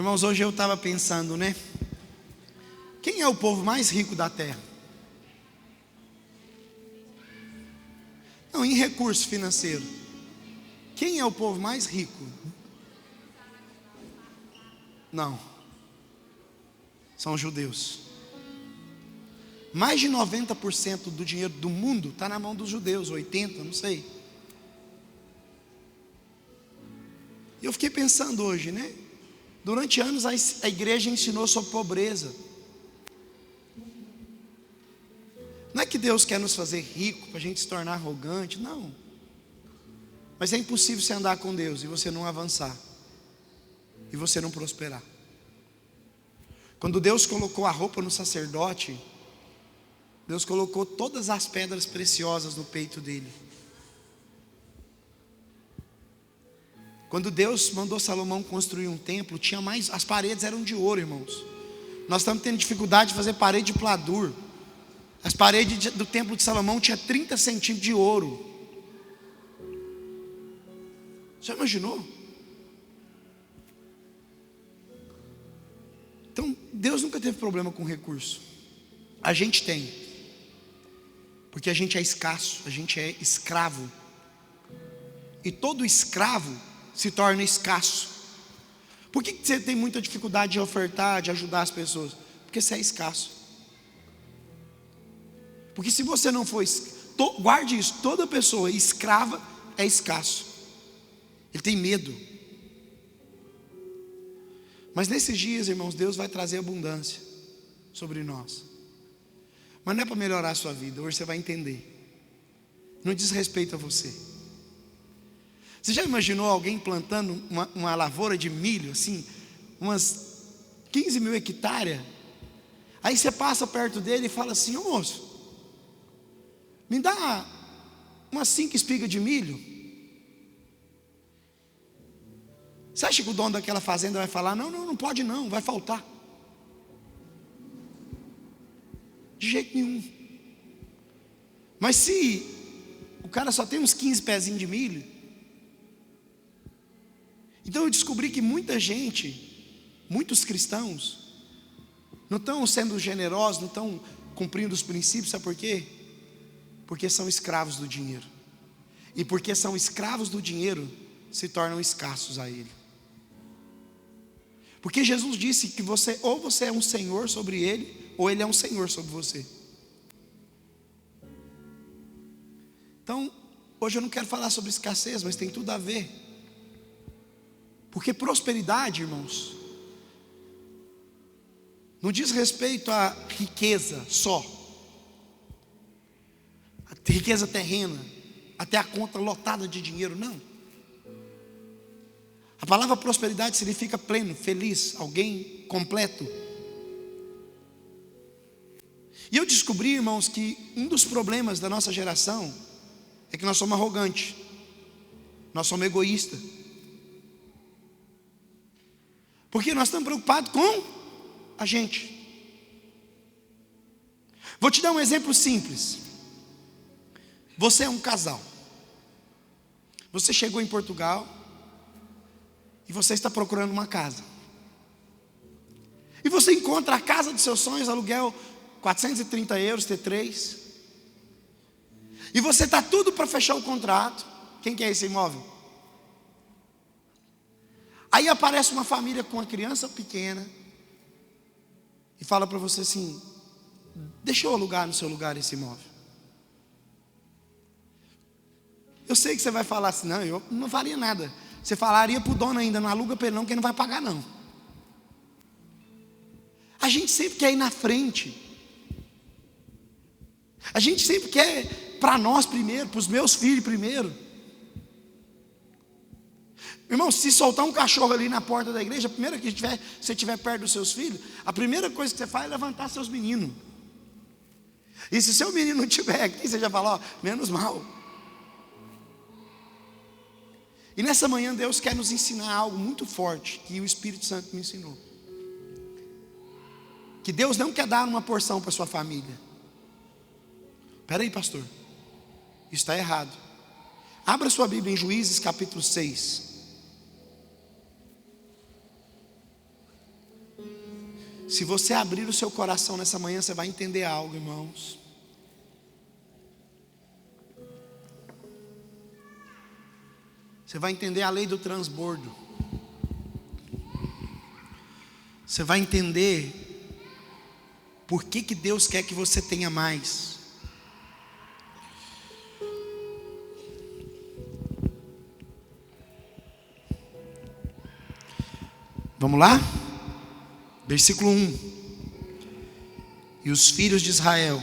Irmãos, hoje eu estava pensando, né? Quem é o povo mais rico da terra? Não, em recurso financeiro. Quem é o povo mais rico? Não. São os judeus. Mais de 90% do dinheiro do mundo está na mão dos judeus, 80%, não sei. E eu fiquei pensando hoje, né? Durante anos a igreja ensinou sobre pobreza. Não é que Deus quer nos fazer rico para a gente se tornar arrogante, não. Mas é impossível você andar com Deus e você não avançar, e você não prosperar. Quando Deus colocou a roupa no sacerdote, Deus colocou todas as pedras preciosas no peito dele. Quando Deus mandou Salomão construir um templo, tinha mais, as paredes eram de ouro, irmãos. Nós estamos tendo dificuldade de fazer parede de pladur. As paredes do templo de Salomão tinha 30 centímetros de ouro. Já imaginou? Então, Deus nunca teve problema com recurso. A gente tem. Porque a gente é escasso, a gente é escravo. E todo escravo se torna escasso. Por que você tem muita dificuldade de ofertar, de ajudar as pessoas? Porque você é escasso. Porque se você não for, guarde isso, toda pessoa escrava é escasso. Ele tem medo. Mas nesses dias, irmãos, Deus vai trazer abundância sobre nós. Mas não é para melhorar a sua vida, hoje você vai entender. Não diz respeito a você. Você já imaginou alguém plantando uma lavoura de milho, assim, umas 15 mil hectares? Aí você passa perto dele e fala assim: ô moço, me dá umas 5 espigas de milho. Você acha que o dono daquela fazenda vai falar: não pode não, vai faltar? De jeito nenhum. Mas se o cara só tem uns 15 pezinhos de milho, então eu descobri que muita gente, muitos cristãos, não estão sendo generosos, não estão cumprindo os princípios, sabe por quê? Porque são escravos do dinheiro. E porque são escravos do dinheiro, se tornam escassos a ele. Porque Jesus disse que ou você é um senhor sobre ele, ou ele é um senhor sobre você. Então, hoje eu não quero falar sobre escassez, mas tem tudo a ver. Porque prosperidade, irmãos, não diz respeito à riqueza só, a riqueza terrena, até a conta lotada de dinheiro, não. A palavra prosperidade significa pleno, feliz, alguém completo. E eu descobri, irmãos, que um dos problemas da nossa geração é que nós somos arrogantes, nós somos egoístas. Porque nós estamos preocupados com a gente. Vou te dar um exemplo simples. Você é um casal. Você chegou em Portugal e você está procurando uma casa. E você encontra a casa dos seus sonhos, aluguel 430 euros, T3. E você está tudo para fechar o contrato. Quem quer esse imóvel? Aí aparece uma família com uma criança pequena e fala para você assim: deixa eu alugar no seu lugar esse imóvel. Eu sei que você vai falar assim: não, eu não faria nada. Você falaria para o dono ainda: não aluga para ele não, que ele não vai pagar não. A gente sempre quer ir na frente. A gente sempre quer para nós primeiro, para os meus filhos primeiro. Irmão, se soltar um cachorro ali na porta da igreja, a primeira que você estiver perto dos seus filhos, a primeira coisa que você faz é levantar seus meninos. E se seu menino não estiver aqui, você já fala: ó, menos mal. E nessa manhã Deus quer nos ensinar algo muito forte, que o Espírito Santo me ensinou. Que Deus não quer dar uma porção para sua família. Espera aí, pastor, isso está errado. Abra sua Bíblia em Juízes capítulo 6. Se você abrir o seu coração nessa manhã, você vai entender algo, irmãos. Você vai entender a lei do transbordo. Você vai entender por que Deus quer que você tenha mais. Vamos lá? Versículo 1. E os filhos de Israel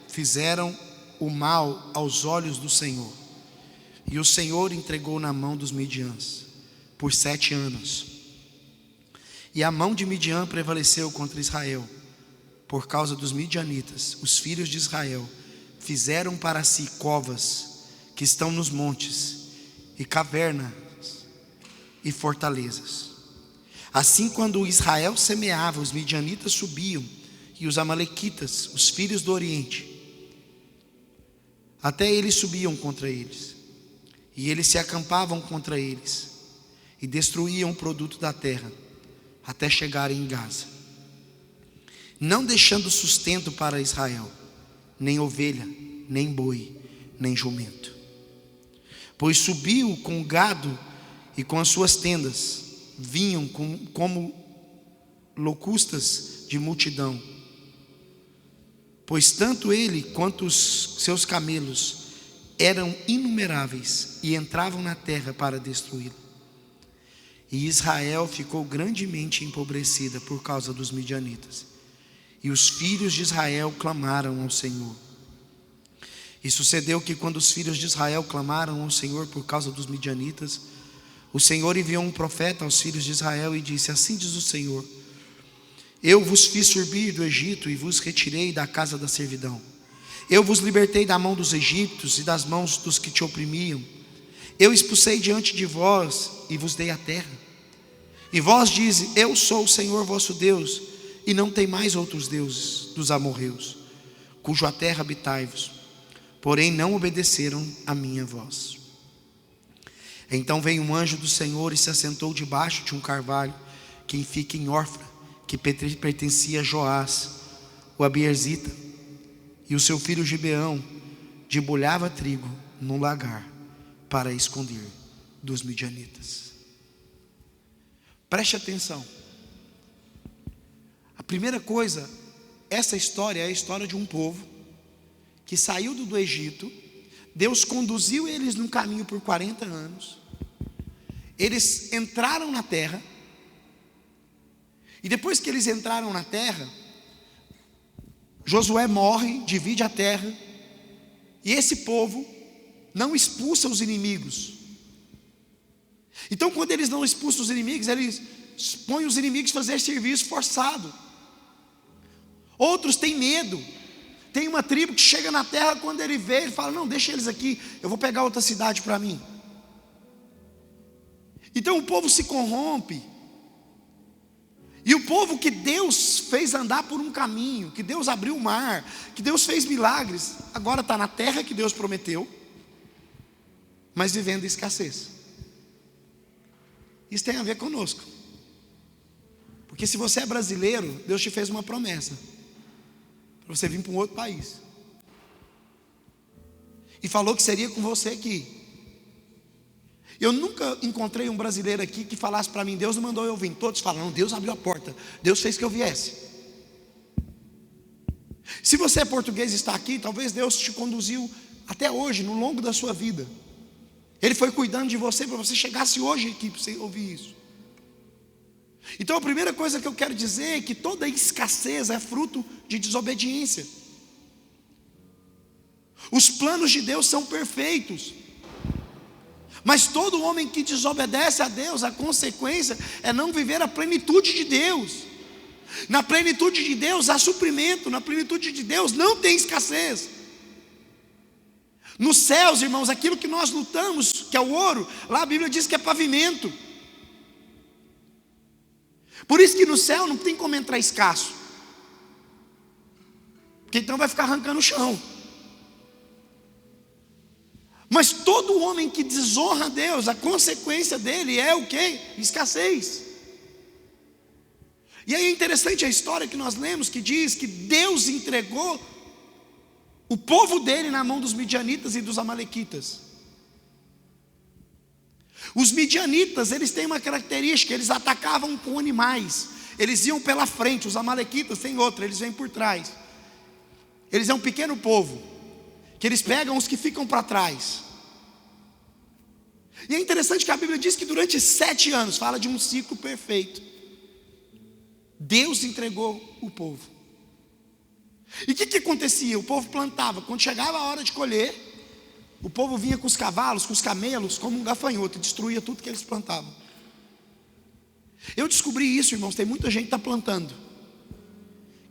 fizeram o mal aos olhos do Senhor, e o Senhor entregou na mão dos midiãs por 7 anos. E a mão de Midian prevaleceu contra Israel. Por causa dos midianitas, os filhos de Israel fizeram para si covas que estão nos montes, e cavernas e fortalezas. Assim, quando Israel semeava, os midianitas subiam, e os amalequitas, os filhos do Oriente, até eles subiam contra eles. E eles se acampavam contra eles, e destruíam o produto da terra, até chegarem em Gaza, não deixando sustento para Israel, nem ovelha, nem boi, nem jumento. Pois subiu com o gado e com as suas tendas, vinham como locustas de multidão. Pois tanto ele quanto os seus camelos eram inumeráveis, e entravam na terra para destruí-la. E Israel ficou grandemente empobrecida por causa dos midianitas. E os filhos de Israel clamaram ao Senhor. E sucedeu que, quando os filhos de Israel clamaram ao Senhor por causa dos midianitas, o Senhor enviou um profeta aos filhos de Israel e disse: assim diz o Senhor: eu vos fiz subir do Egito e vos retirei da casa da servidão. Eu vos libertei da mão dos egípcios e das mãos dos que te oprimiam. Eu expulsei diante de vós e vos dei a terra. E vós dizes: eu sou o Senhor vosso Deus, e não tem mais outros deuses dos amorreus, cujo a terra habitai-vos. Porém não obedeceram a minha voz. Então veio um anjo do Senhor e se assentou debaixo de um carvalho que fica em Ofra, que pertencia a Joás, o Abierzita. E o seu filho Gibeão debulhava trigo num lagar para esconder dos midianitas. Preste atenção. A primeira coisa, essa história é a história de um povo que saiu do Egito. Deus conduziu eles num caminho por 40 anos. Eles entraram na terra. E depois que eles entraram na terra, Josué morre, divide a terra. E esse povo não expulsa os inimigos. Então, quando eles não expulsam os inimigos, eles põem os inimigos a fazer serviço forçado. Outros têm medo. Tem uma tribo que chega na terra, quando ele vê, ele fala: não, deixa eles aqui, eu vou pegar outra cidade para mim. Então o povo se corrompe. E o povo que Deus fez andar por um caminho, que Deus abriu o mar, que Deus fez milagres, agora está na terra que Deus prometeu, mas vivendo em escassez. Isso tem a ver conosco. Porque se você é brasileiro, Deus te fez uma promessa para você vir para um outro país. E falou que seria com você aqui. Eu nunca encontrei um brasileiro aqui que falasse para mim: Deus não mandou eu vir. Todos falam: não, Deus abriu a porta, Deus fez que eu viesse. Se você é português e está aqui, talvez Deus te conduziu até hoje, no longo da sua vida. Ele foi cuidando de você para você chegasse hoje aqui para você ouvir isso. Então a primeira coisa que eu quero dizer é que toda escassez é fruto de desobediência. Os planos de Deus são perfeitos, mas todo homem que desobedece a Deus, a consequência é não viver a plenitude de Deus. Na plenitude de Deus há suprimento, na plenitude de Deus não tem escassez. Nos céus, irmãos, aquilo que nós lutamos, que é o ouro, lá a Bíblia diz que é pavimento. Por isso que no céu não tem como entrar escasso, porque então vai ficar arrancando o chão. Mas todo homem que desonra a Deus, a consequência dele é o quê? Escassez. E aí é interessante a história que nós lemos, que diz que Deus entregou o povo dele na mão dos midianitas e dos amalequitas. Os midianitas, eles têm uma característica, eles atacavam com animais, eles iam pela frente. Os amalequitas têm outra, eles vêm por trás. Eles é um pequeno povo, que eles pegam os que ficam para trás. E é interessante que a Bíblia diz que durante 7 anos, fala de um ciclo perfeito, Deus entregou o povo. E o que acontecia? O povo plantava, quando chegava a hora de colher, o povo vinha com os cavalos, com os camelos, como um gafanhoto, e destruía tudo que eles plantavam. Eu descobri isso, irmãos, tem muita gente que está plantando,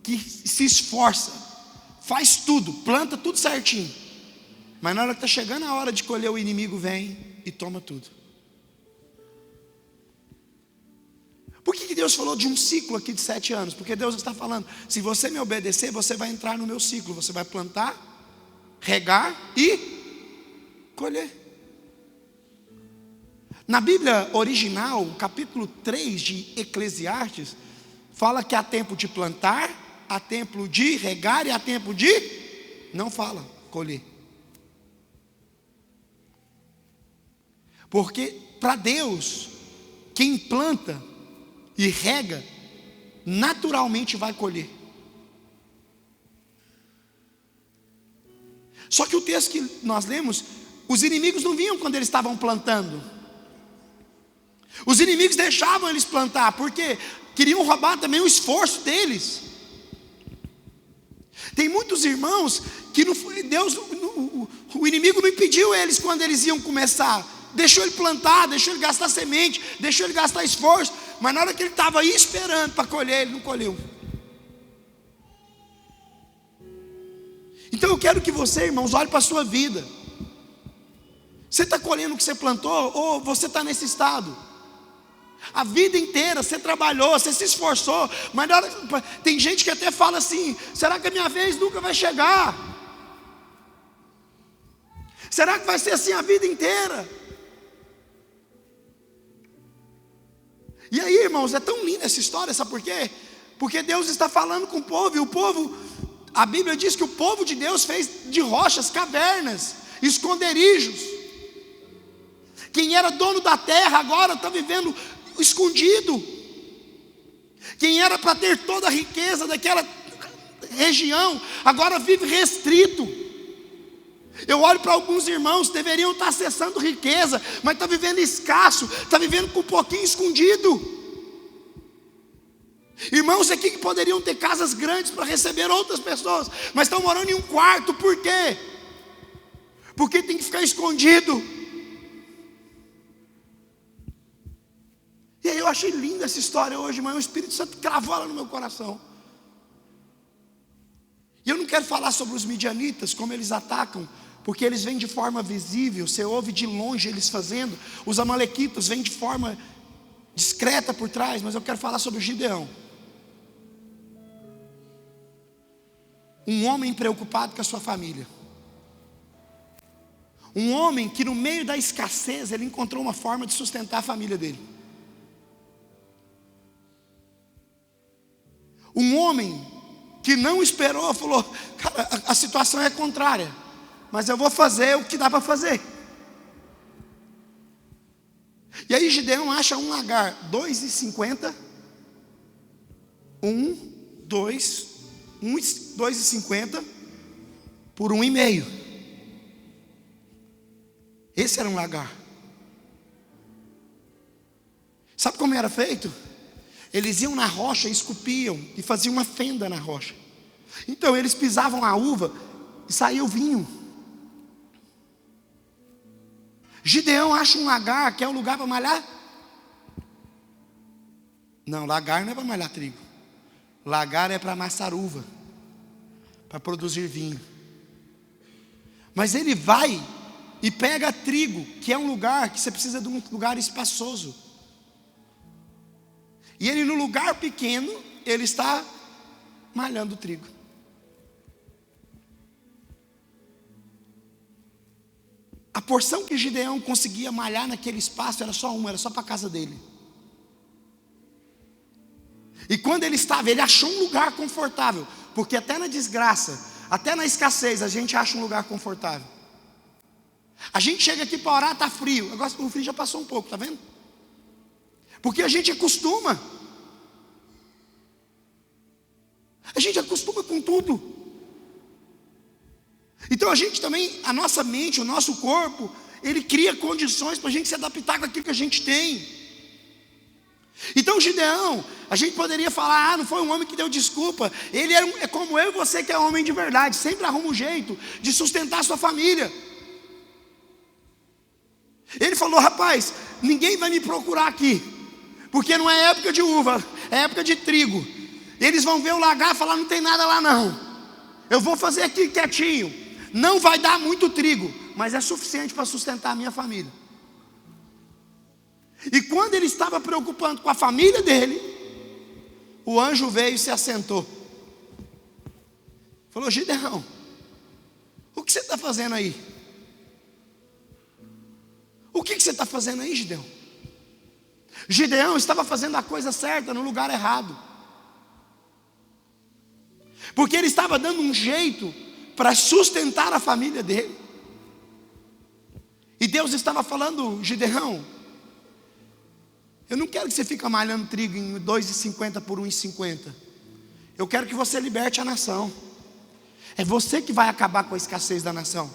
que se esforça, faz tudo, planta tudo certinho, mas na hora que está chegando a hora de colher, o inimigo vem e toma tudo. Por que Deus falou de um ciclo aqui de 7 anos? Porque Deus está falando, se você me obedecer, você vai entrar no meu ciclo. Você vai plantar, regar e colher. Na Bíblia original, capítulo 3 de Eclesiastes, fala que há tempo de plantar, há tempo de regar e há tempo de, não fala, colher. Porque para Deus, quem planta e rega, naturalmente vai colher. Só que o texto que nós lemos, os inimigos não vinham quando eles estavam plantando. Os inimigos deixavam eles plantar, porque queriam roubar também o esforço deles. Tem muitos irmãos que o inimigo não impediu eles quando eles iam começar. Deixou ele plantar, deixou ele gastar semente, deixou ele gastar esforço, mas na hora que ele estava aí esperando para colher, ele não colheu. Então eu quero que você, irmãos, olhe para a sua vida. Você está colhendo o que você plantou, ou você está nesse estado? A vida inteira você trabalhou, você se esforçou, mas na hora, tem gente que até fala assim: será que a minha vez nunca vai chegar? Será que vai ser assim a vida inteira? E aí, irmãos, é tão linda essa história, sabe por quê? Porque Deus está falando com o povo, e o povo, a Bíblia diz que o povo de Deus fez de rochas cavernas, esconderijos. Quem era dono da terra agora está vivendo escondido. Quem era para ter toda a riqueza daquela região, agora vive restrito. Eu olho para alguns irmãos, deveriam estar acessando riqueza, mas está vivendo escasso, está vivendo com um pouquinho escondido. Irmãos aqui que poderiam ter casas grandes para receber outras pessoas, mas estão morando em um quarto. Por quê? Porque tem que ficar escondido. E aí eu achei linda essa história hoje, mas o Espírito Santo cravou ela no meu coração. E eu não quero falar sobre os midianitas, como eles atacam, porque eles vêm de forma visível, você ouve de longe eles fazendo. Os amalequitas vêm de forma discreta por trás, mas eu quero falar sobre o Gideão. Um homem preocupado com a sua família. Um homem que no meio da escassez, ele encontrou uma forma de sustentar a família dele. Um homem que não esperou, falou: cara, a situação é contrária, mas eu vou fazer o que dá para fazer. E aí Gideão acha um lagar, 2,50, 2,50 por 1,5. Esse era um lagar. Sabe como era feito? Eles iam na rocha, esculpiam e faziam uma fenda na rocha. Então eles pisavam a uva e saía o vinho. Gideão acha um lagar, que é um lugar para malhar. Não, lagar não é para malhar trigo. Lagar é para amassar uva, para produzir vinho. Mas ele vai e pega trigo, que é um lugar que você precisa de um lugar espaçoso. E ele, no lugar pequeno, ele está malhando trigo. A porção que Gideão conseguia malhar naquele espaço era só uma, era só para a casa dele. E quando ele estava, ele achou um lugar confortável, porque até na desgraça, até na escassez, a gente acha um lugar confortável. A gente chega aqui para orar, está frio. Agora o frio já passou um pouco, está vendo? Porque a gente acostuma. A gente acostuma com tudo. Então a gente também, a nossa mente, o nosso corpo, ele cria condições para a gente se adaptar com aquilo que a gente tem. Então Gideão, a gente poderia falar, não foi um homem que deu desculpa. Ele é como eu e você, que é homem de verdade, sempre arruma um jeito de sustentar a sua família. Ele falou, rapaz, ninguém vai me procurar aqui, porque não é época de uva, é época de trigo. Eles vão ver o lagar e falar, não tem nada lá não. Eu vou fazer aqui quietinho. Não vai dar muito trigo, mas é suficiente para sustentar a minha família. E quando ele estava preocupando com a família dele, o anjo veio e se assentou. Falou, Gideão, o que você está fazendo aí? O que você está fazendo aí, Gideão? Gideão estava fazendo a coisa certa no lugar errado. Porque ele estava dando um jeito para sustentar a família dele. E Deus estava falando, Gideão, eu não quero que você fique malhando trigo em 2,50 por 1,50. Eu quero que você liberte a nação. É você que vai acabar com a escassez da nação.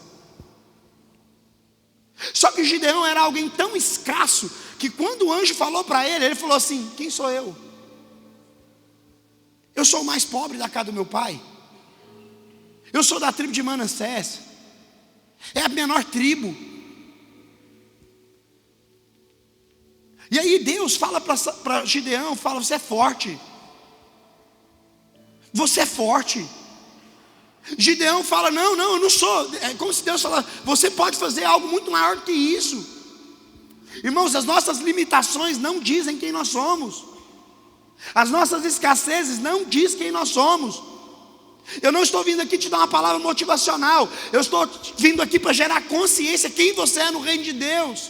Só que Gideão era alguém tão escasso, que quando o anjo falou para ele, ele falou assim, quem sou eu? Eu sou o mais pobre da casa do meu pai. Eu sou da tribo de Manassés. É a menor tribo. E aí Deus fala para Gideão, fala, você é forte. Você é forte. Gideão fala, não, eu não sou. É como se Deus falasse, você pode fazer algo muito maior do que isso. Irmãos, as nossas limitações não dizem quem nós somos. As nossas escassezes não dizem quem nós somos. Eu não estou vindo aqui te dar uma palavra motivacional. Eu estou vindo aqui para gerar consciência quem você é no reino de Deus.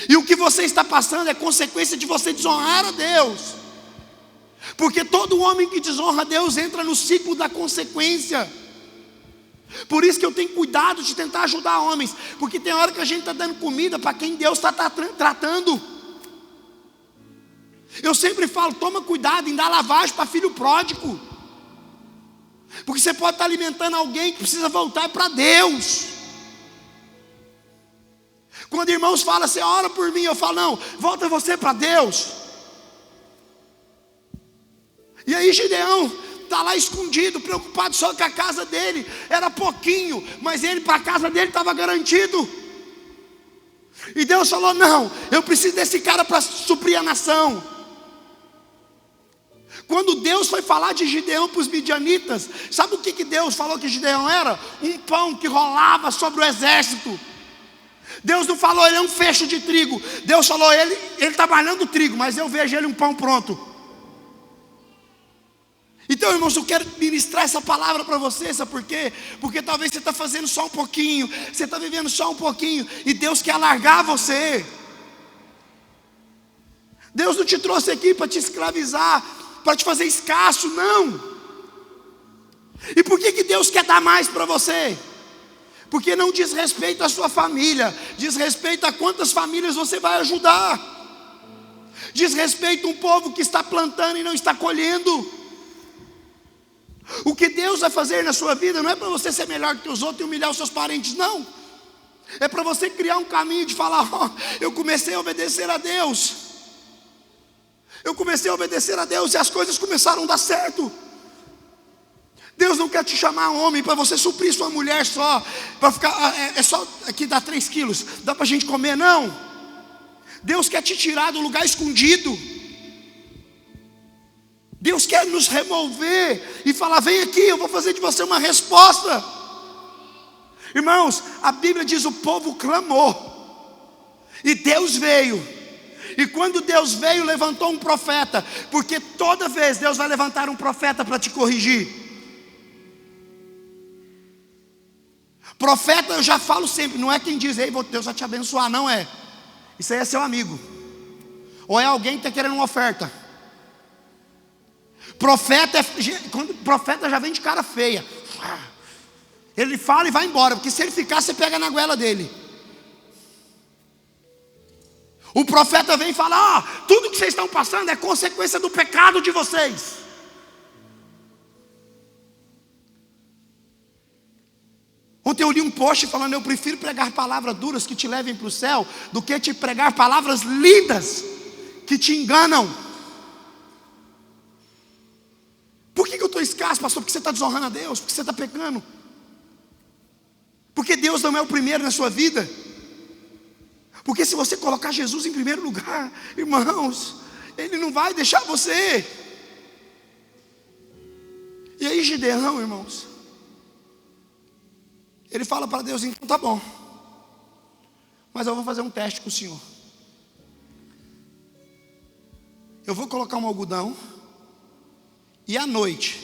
E o que você está passando é consequência de você desonrar a Deus. Porque todo homem que desonra a Deus entra no ciclo da consequência. Por isso que eu tenho cuidado de tentar ajudar homens. Porque tem hora que a gente está dando comida para quem Deus está tratando. Eu sempre falo, toma cuidado em dar lavagem para filho pródigo. Porque você pode estar alimentando alguém que precisa voltar para Deus. Quando irmãos falam, você ora por mim, eu falo, não, volta você para Deus. E aí Gideão está lá escondido, preocupado só com a casa dele. Era pouquinho, mas ele para a casa dele estava garantido. E Deus falou, não, eu preciso desse cara para suprir a nação. Quando Deus foi falar de Gideão para os midianitas, sabe o que Deus falou que Gideão era? Um pão que rolava sobre o exército. Deus não falou, ele é um fecho de trigo. Deus falou, ele está malhando trigo, mas eu vejo ele um pão pronto. Então, irmãos, eu quero ministrar essa palavra para você, sabe por quê? Porque talvez você está fazendo só um pouquinho, você está vivendo só um pouquinho, e Deus quer alargar você. Deus não te trouxe aqui para te escravizar, para te fazer escasso, não. E por que Deus quer dar mais para você? Porque não diz respeito à sua família, diz respeito a quantas famílias você vai ajudar, diz respeito a um povo que está plantando e não está colhendo. O que Deus vai fazer na sua vida não é para você ser melhor que os outros e humilhar os seus parentes, não. É para você criar um caminho de falar, eu comecei a obedecer a Deus. Eu comecei a obedecer a Deus e as coisas começaram a dar certo. Deus não quer te chamar homem para você suprir sua mulher só, para ficar, é só aqui dá 3 quilos, dá para a gente comer, não. Deus quer te tirar do lugar escondido. Deus quer nos remover e falar, vem aqui, eu vou fazer de você uma resposta. Irmãos, a Bíblia diz, o povo clamou, e Deus veio. E quando Deus veio, levantou um profeta, porque toda vez Deus vai levantar um profeta para te corrigir. Profeta, eu já falo sempre, não é quem diz, ei, Deus vai te abençoar, não é. Isso aí é seu amigo, ou é alguém que está querendo uma oferta. Quando profeta já vem de cara feia. Ele fala e vai embora, porque se ele ficar, você pega na goela dele. O profeta vem e fala: tudo que vocês estão passando é consequência do pecado de vocês. Ontem eu li um post falando: eu prefiro pregar palavras duras que te levem para o céu, do que te pregar palavras lindas que te enganam. Por que eu estou escasso, pastor? Porque você está desonrando a Deus, porque você está pecando, porque Deus não é o primeiro na sua vida. Porque se você colocar Jesus em primeiro lugar, irmãos, Ele não vai deixar você. E aí Gideão, irmãos, ele fala para Deus: então tá bom, mas eu vou fazer um teste com o Senhor. Eu vou colocar um algodão, e à noite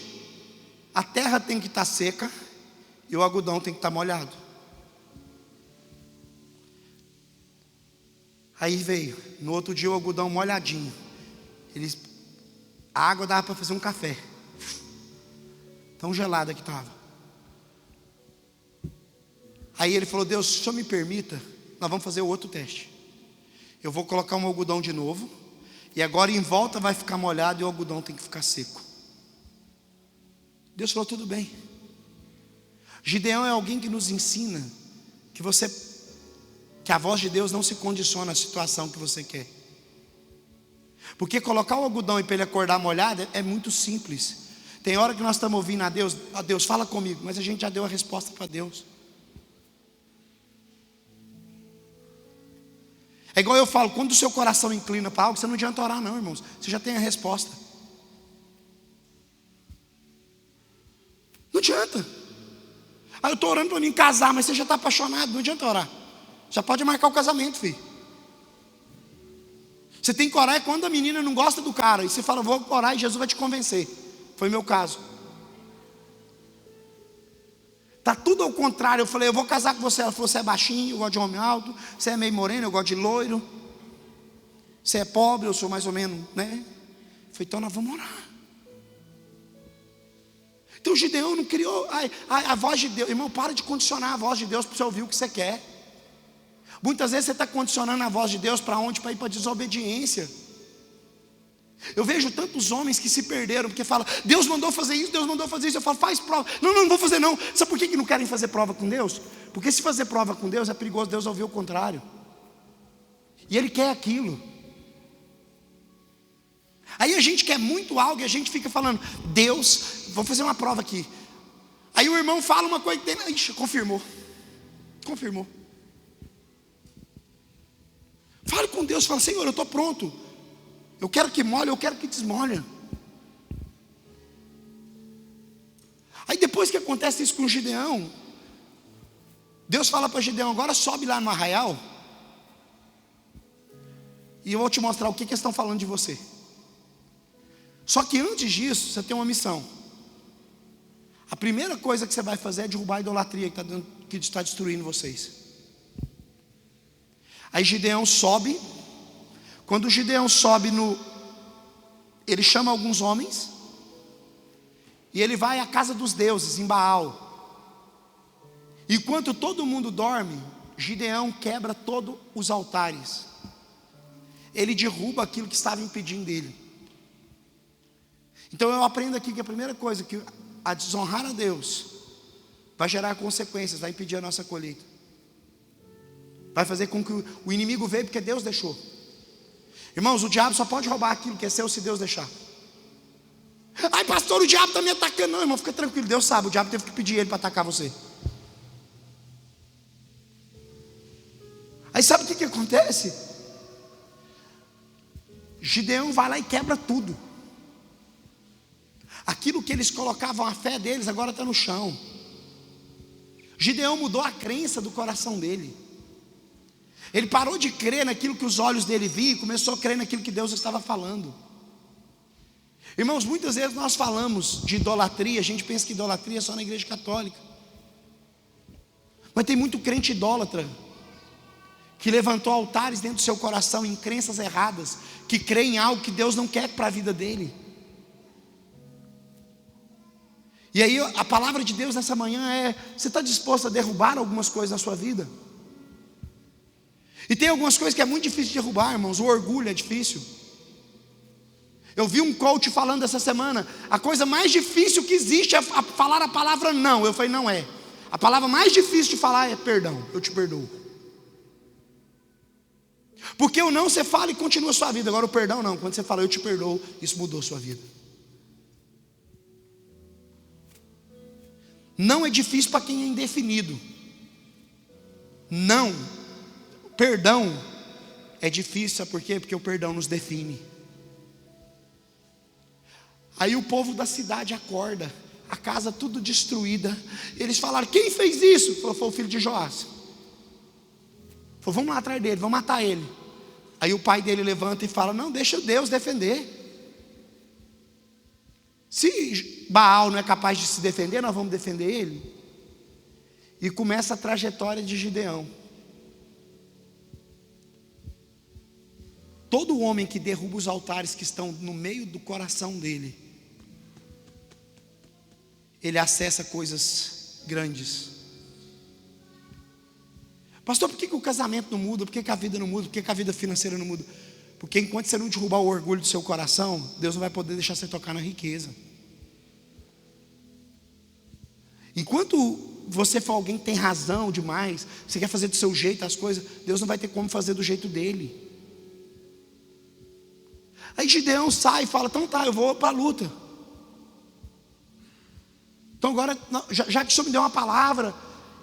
a terra tem que estar seca e o algodão tem que estar molhado. Aí veio, no outro dia o algodão molhadinho. A água dava para fazer um café, tão gelada que estava. Aí ele falou: Deus, se o Senhor me permita, nós vamos fazer o outro teste. Eu vou colocar um algodão de novo, e agora em volta vai ficar molhado e o algodão tem que ficar seco. Deus falou: tudo bem. Gideão é alguém que nos ensina que a voz de Deus não se condiciona à situação que você quer. Porque colocar o algodão e para ele acordar molhado é muito simples. Tem hora que nós estamos ouvindo a Deus fala comigo, mas a gente já deu a resposta para Deus. É igual eu falo: quando o seu coração inclina para algo, você não adianta orar não, irmãos, você já tem a resposta. Não adianta. Eu estou orando para mim casar, mas você já está apaixonado, não adianta orar. Já pode marcar o casamento, filho. Você tem que orar quando a menina não gosta do cara, e você fala: vou orar e Jesus vai te convencer. Foi meu caso. Está tudo ao contrário. Eu falei: eu vou casar com você. Ela falou: você é baixinho, eu gosto de homem alto. Você é meio moreno, eu gosto de loiro. Você é pobre, eu sou mais ou menos, né? Eu falei: então nós vamos orar. Então Gideão não criou a voz de Deus. Irmão, para de condicionar a voz de Deus para você ouvir o que você quer. Muitas vezes você está condicionando a voz de Deus para onde? Para ir para a desobediência. Eu vejo tantos homens que se perderam, porque falam: Deus mandou fazer isso, Deus mandou fazer isso. Eu falo: faz prova. Não vou fazer não. Sabe por que não querem fazer prova com Deus? Porque se fazer prova com Deus é perigoso Deus ouvir o contrário. E Ele quer aquilo. Aí a gente quer muito algo e a gente fica falando: Deus, vou fazer uma prova aqui. Aí o irmão fala uma coisa que tem, ixi, confirmou. Fale com Deus, fala: Senhor, eu estou pronto. Eu quero que molhe, eu quero que desmolhe. Aí depois que acontece isso com Gideão, Deus fala para Gideão: agora sobe lá no arraial, e eu vou te mostrar o que eles estão falando de você. Só que antes disso, você tem uma missão. A primeira coisa que você vai fazer é derrubar a idolatria que está destruindo vocês. Aí Gideão sobe. Quando Gideão sobe, ele chama alguns homens, e ele vai à casa dos deuses, em Baal. Enquanto todo mundo dorme, Gideão quebra todos os altares. Ele derruba aquilo que estava impedindo dele. Então eu aprendo aqui que a primeira coisa, que a desonrar a Deus vai gerar consequências, vai impedir a nossa colheita. Vai fazer com que o inimigo veja porque Deus deixou. Irmãos, o diabo só pode roubar aquilo que é seu se Deus deixar. Ai, pastor, o diabo está me atacando. Não, irmão, fica tranquilo, Deus sabe. O diabo teve que pedir ele para atacar você. Aí sabe o que acontece? Gideão vai lá e quebra tudo. Aquilo que eles colocavam a fé deles agora está no chão. Gideão mudou a crença do coração dele. Ele parou de crer naquilo que os olhos dele viam e começou a crer naquilo que Deus estava falando. Irmãos, muitas vezes nós falamos de idolatria, a gente pensa que idolatria é só na igreja católica. Mas tem muito crente idólatra que levantou altares dentro do seu coração em crenças erradas, que crê em algo que Deus não quer para a vida dele. E aí a palavra de Deus nessa manhã é: você está disposto a derrubar algumas coisas na sua vida? E tem algumas coisas que é muito difícil de derrubar, irmãos. O orgulho é difícil. Eu vi um coach falando essa semana: a coisa mais difícil que existe é falar a palavra não. Eu falei: não é. A palavra mais difícil de falar é perdão. Eu te perdoo. Porque o não você fala e continua a sua vida. Agora o perdão não. Quando você fala eu te perdoo, isso mudou a sua vida. Não é difícil para quem é indefinido. Não. Perdão é difícil, sabe por quê? Porque o perdão nos define. Aí o povo da cidade acorda, a casa tudo destruída. Eles falaram: quem fez isso? Foi o filho de Joás. Falou: vamos lá atrás dele, vamos matar ele. Aí o pai dele levanta e fala: não, deixa Deus defender. Se Baal não é capaz de se defender, nós vamos defender ele. E começa a trajetória de Gideão. Todo homem que derruba os altares que estão no meio do coração dele, ele acessa coisas grandes. Pastor, por que o casamento não muda? Por que a vida não muda? Por que a vida financeira não muda? Porque enquanto você não derrubar o orgulho do seu coração, Deus não vai poder deixar você tocar na riqueza. Enquanto você for alguém que tem razão demais, você quer fazer do seu jeito as coisas, Deus não vai ter como fazer do jeito dele. Aí Gideão sai e fala: então tá, eu vou para a luta. Então agora, já que o Senhor me deu uma palavra,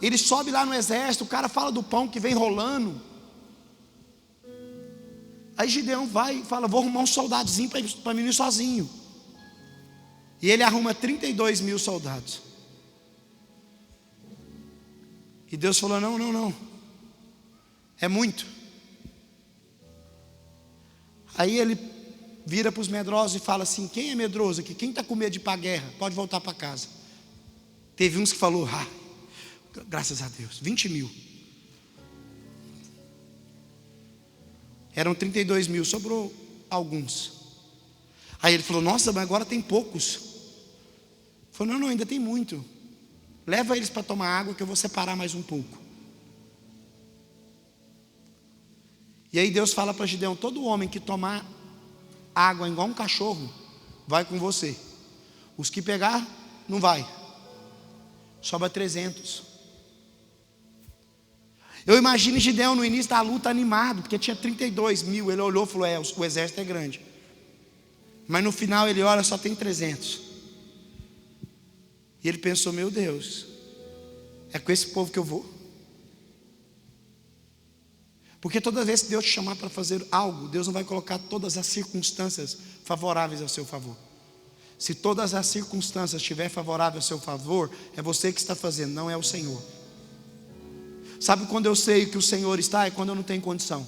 ele sobe lá no exército, o cara fala do pão que vem rolando. Aí Gideão vai e fala: vou arrumar um soldadozinho para mim ir sozinho. E ele arruma 32 mil soldados. E Deus falou: não, é muito. Aí ele vira para os medrosos e fala assim: quem é medroso aqui? Quem está com medo de ir para a guerra? Pode voltar para casa. Teve uns que falou: graças a Deus, 20 mil. Eram 32 mil, sobrou alguns. Aí ele falou: nossa, mas agora tem poucos. Ele falou: não, ainda tem muito. Leva eles para tomar água que eu vou separar mais um pouco. E aí Deus fala para Gideão: todo homem que tomar água igual um cachorro, vai com você. Os que pegar, não vai. Sobra 300. Eu imagino Gideão no início da luta animado, porque tinha 32 mil. Ele olhou e falou: o exército é grande. Mas no final ele olha, só tem 300. E ele pensou: meu Deus, é com esse povo que eu vou? Porque toda vez que Deus te chamar para fazer algo, Deus não vai colocar todas as circunstâncias favoráveis ao seu favor. Se todas as circunstâncias estiverem favoráveis ao seu favor, é você que está fazendo, não é o Senhor. Sabe quando eu sei que o Senhor está? É quando eu não tenho condição.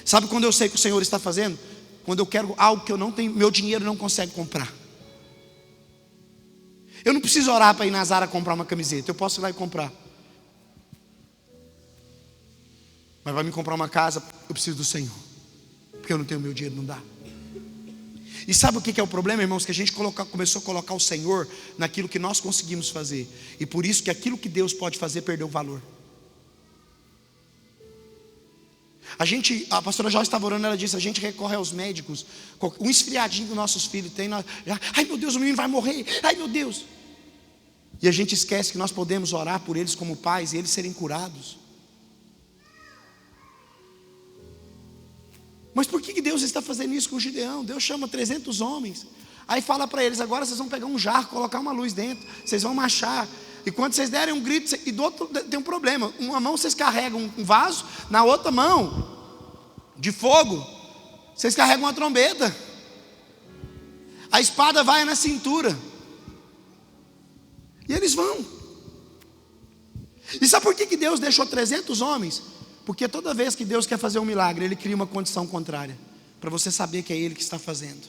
Sabe quando eu sei que o Senhor está fazendo? Quando eu quero algo que eu não tenho, meu dinheiro não consegue comprar. Eu não preciso orar para ir na Zara comprar uma camiseta, eu posso ir lá e comprar. Mas vai me comprar uma casa, eu preciso do Senhor, porque eu não tenho meu dinheiro, não dá. E sabe o que é o problema, irmãos? Que a gente começou a colocar o Senhor naquilo que nós conseguimos fazer. E por isso que aquilo que Deus pode fazer perdeu o valor. A pastora Jó estava orando, ela disse: a gente recorre aos médicos, um esfriadinho que nossos filhos têm, ai meu Deus, o menino vai morrer, ai meu Deus. E a gente esquece que nós podemos orar por eles como pais e eles serem curados. Mas por que Deus está fazendo isso com o Gideão? Deus chama 300 homens, aí fala para eles: agora vocês vão pegar um jarro, colocar uma luz dentro, vocês vão marchar. E quando vocês derem um grito, e do outro tem um problema: uma mão vocês carregam um vaso, na outra mão, de fogo, vocês carregam uma trombeta. A espada vai na cintura. E eles vão. E sabe por que Deus deixou 300 homens? Porque toda vez que Deus quer fazer um milagre, Ele cria uma condição contrária, para você saber que é Ele que está fazendo.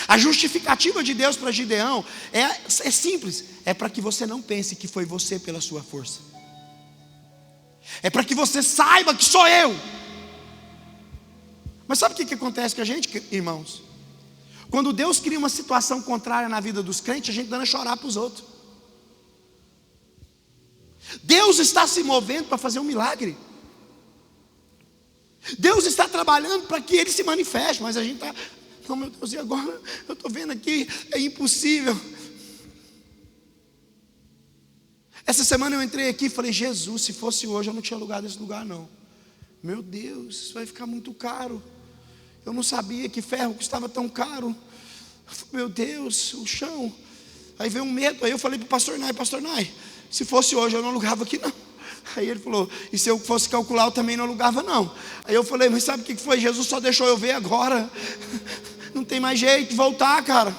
A justificativa de Deus para Gideão é simples: é para que você não pense que foi você pela sua força, é para que você saiba que sou eu. Mas sabe o que acontece com a gente, irmãos? Quando Deus cria uma situação contrária na vida dos crentes, a gente dando a chorar para os outros. Deus está se movendo para fazer um milagre. Deus está trabalhando para que Ele se manifeste, mas a gente está, não, meu Deus, e agora? Eu estou vendo aqui, é impossível. Essa semana eu entrei aqui e falei, Jesus, se fosse hoje eu não tinha lugar nesse lugar não. Meu Deus, isso vai ficar muito caro. Eu não sabia que ferro custava tão caro. Meu Deus, o chão. Aí veio um medo, aí eu falei para o pastor Nai, se fosse hoje eu não alugava aqui não. Aí ele falou, e se eu fosse calcular eu também não alugava não. Aí eu falei, mas sabe o que foi? Jesus só deixou eu ver agora. Não tem mais jeito de voltar, cara.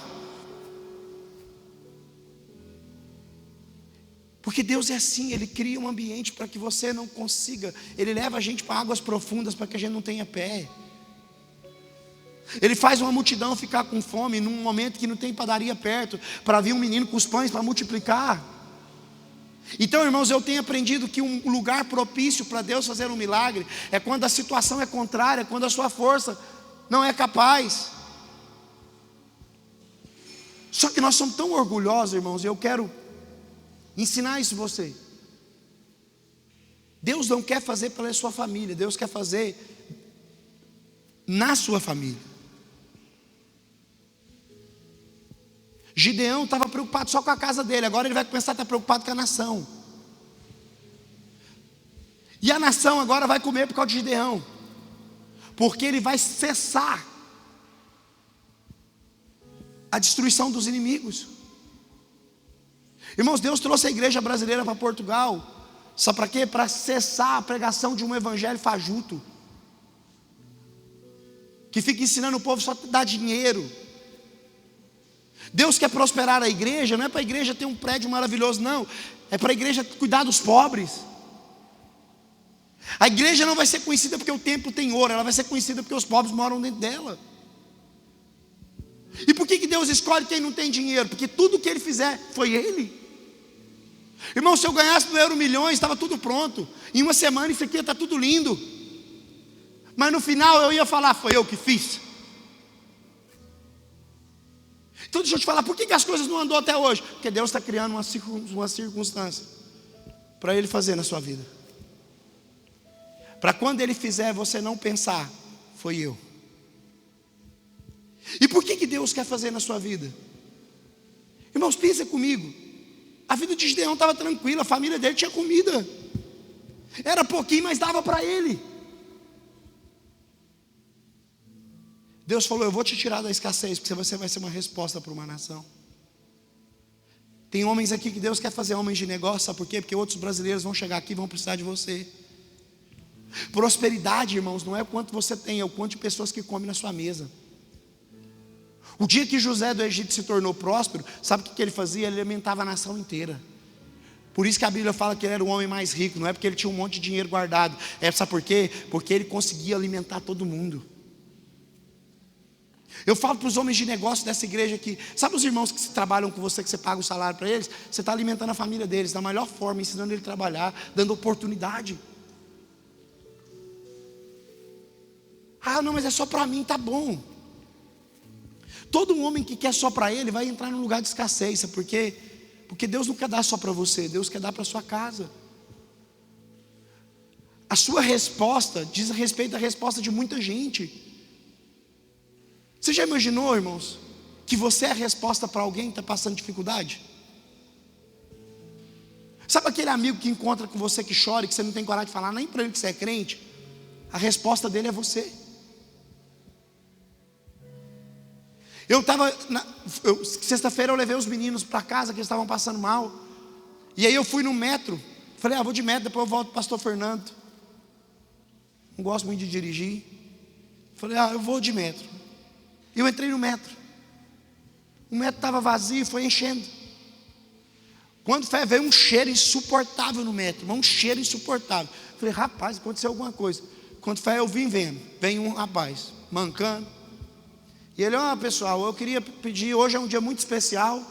Porque Deus é assim, Ele cria um ambiente para que você não consiga. Ele leva a gente para águas profundas para que a gente não tenha pé. Ele faz uma multidão ficar com fome num momento que não tem padaria perto, para vir um menino com os pães para multiplicar. Então, irmãos, eu tenho aprendido que um lugar propício para Deus fazer um milagre é quando a situação é contrária, quando a sua força não é capaz. Só que nós somos tão orgulhosos, irmãos, e eu quero ensinar isso a você. Deus não quer fazer pela sua família, Deus quer fazer na sua família. Gideão estava preocupado só com a casa dele, agora ele vai começar a estar preocupado com a nação. E a nação agora vai comer por causa de Gideão, porque ele vai cessar a destruição dos inimigos. Irmãos, Deus trouxe a igreja brasileira para Portugal, sabe para quê? Para cessar a pregação de um evangelho fajuto, que fica ensinando o povo só a dar dinheiro. Deus quer prosperar a igreja, não é para a igreja ter um prédio maravilhoso, não. É para a igreja cuidar dos pobres. A igreja não vai ser conhecida porque o templo tem ouro, ela vai ser conhecida porque os pobres moram dentro dela. E por que Deus escolhe quem não tem dinheiro? Porque tudo que Ele fizer foi Ele. Irmão, se eu ganhasse do Euro Milhões, estava tudo pronto. Em uma semana isso aqui ia estar tudo lindo. Mas no final eu ia falar, foi eu que fiz. Então deixa eu te falar, por que as coisas não andou até hoje? Porque Deus está criando uma circunstância para Ele fazer na sua vida. Para quando Ele fizer, você não pensar, foi eu. E por que Deus quer fazer na sua vida? Irmãos, pensa comigo. A vida de Gideão estava tranquila, a família dele tinha comida. Era pouquinho, mas dava para ele. Deus falou, eu vou te tirar da escassez, porque você vai ser uma resposta para uma nação. Tem homens aqui que Deus quer fazer homens de negócio, sabe por quê? Porque outros brasileiros vão chegar aqui e vão precisar de você. Prosperidade, irmãos, não é o quanto você tem, é o quanto de pessoas que comem na sua mesa. O dia que José do Egito se tornou próspero, sabe o que ele fazia? Ele alimentava a nação inteira. Por isso que a Bíblia fala que ele era o homem mais rico, não é porque ele tinha um monte de dinheiro guardado, sabe por quê? Porque ele conseguia alimentar todo mundo. Eu falo para os homens de negócio dessa igreja aqui, sabe os irmãos que trabalham com você, que você paga o salário para eles? Você está alimentando a família deles da melhor forma, ensinando ele a trabalhar, dando oportunidade. Ah, não, mas é só para mim, tá bom. Todo homem que quer só para ele vai entrar num lugar de escassez, sabe por quê? Porque Deus não quer dar só para você, Deus quer dar para a sua casa. A sua resposta diz respeito à resposta de muita gente. Você já imaginou, irmãos, que você é a resposta para alguém que está passando dificuldade? Sabe aquele amigo que encontra com você que chora e que você não tem coragem de falar nem para ele que você é crente? A resposta dele é você. Sexta-feira eu levei os meninos para casa que eles estavam passando mal. E aí eu fui no metro. Falei, vou de metro, depois eu volto para o pastor Fernando. Não gosto muito de dirigir. Falei, eu vou de metro. E eu entrei no metro. O metro estava vazio, foi enchendo. Quando veio um cheiro insuportável no metro, um cheiro insuportável. Falei, rapaz, aconteceu alguma coisa. Quando eu vim vendo, vem um rapaz, mancando. E ele, pessoal, eu queria pedir, hoje é um dia muito especial.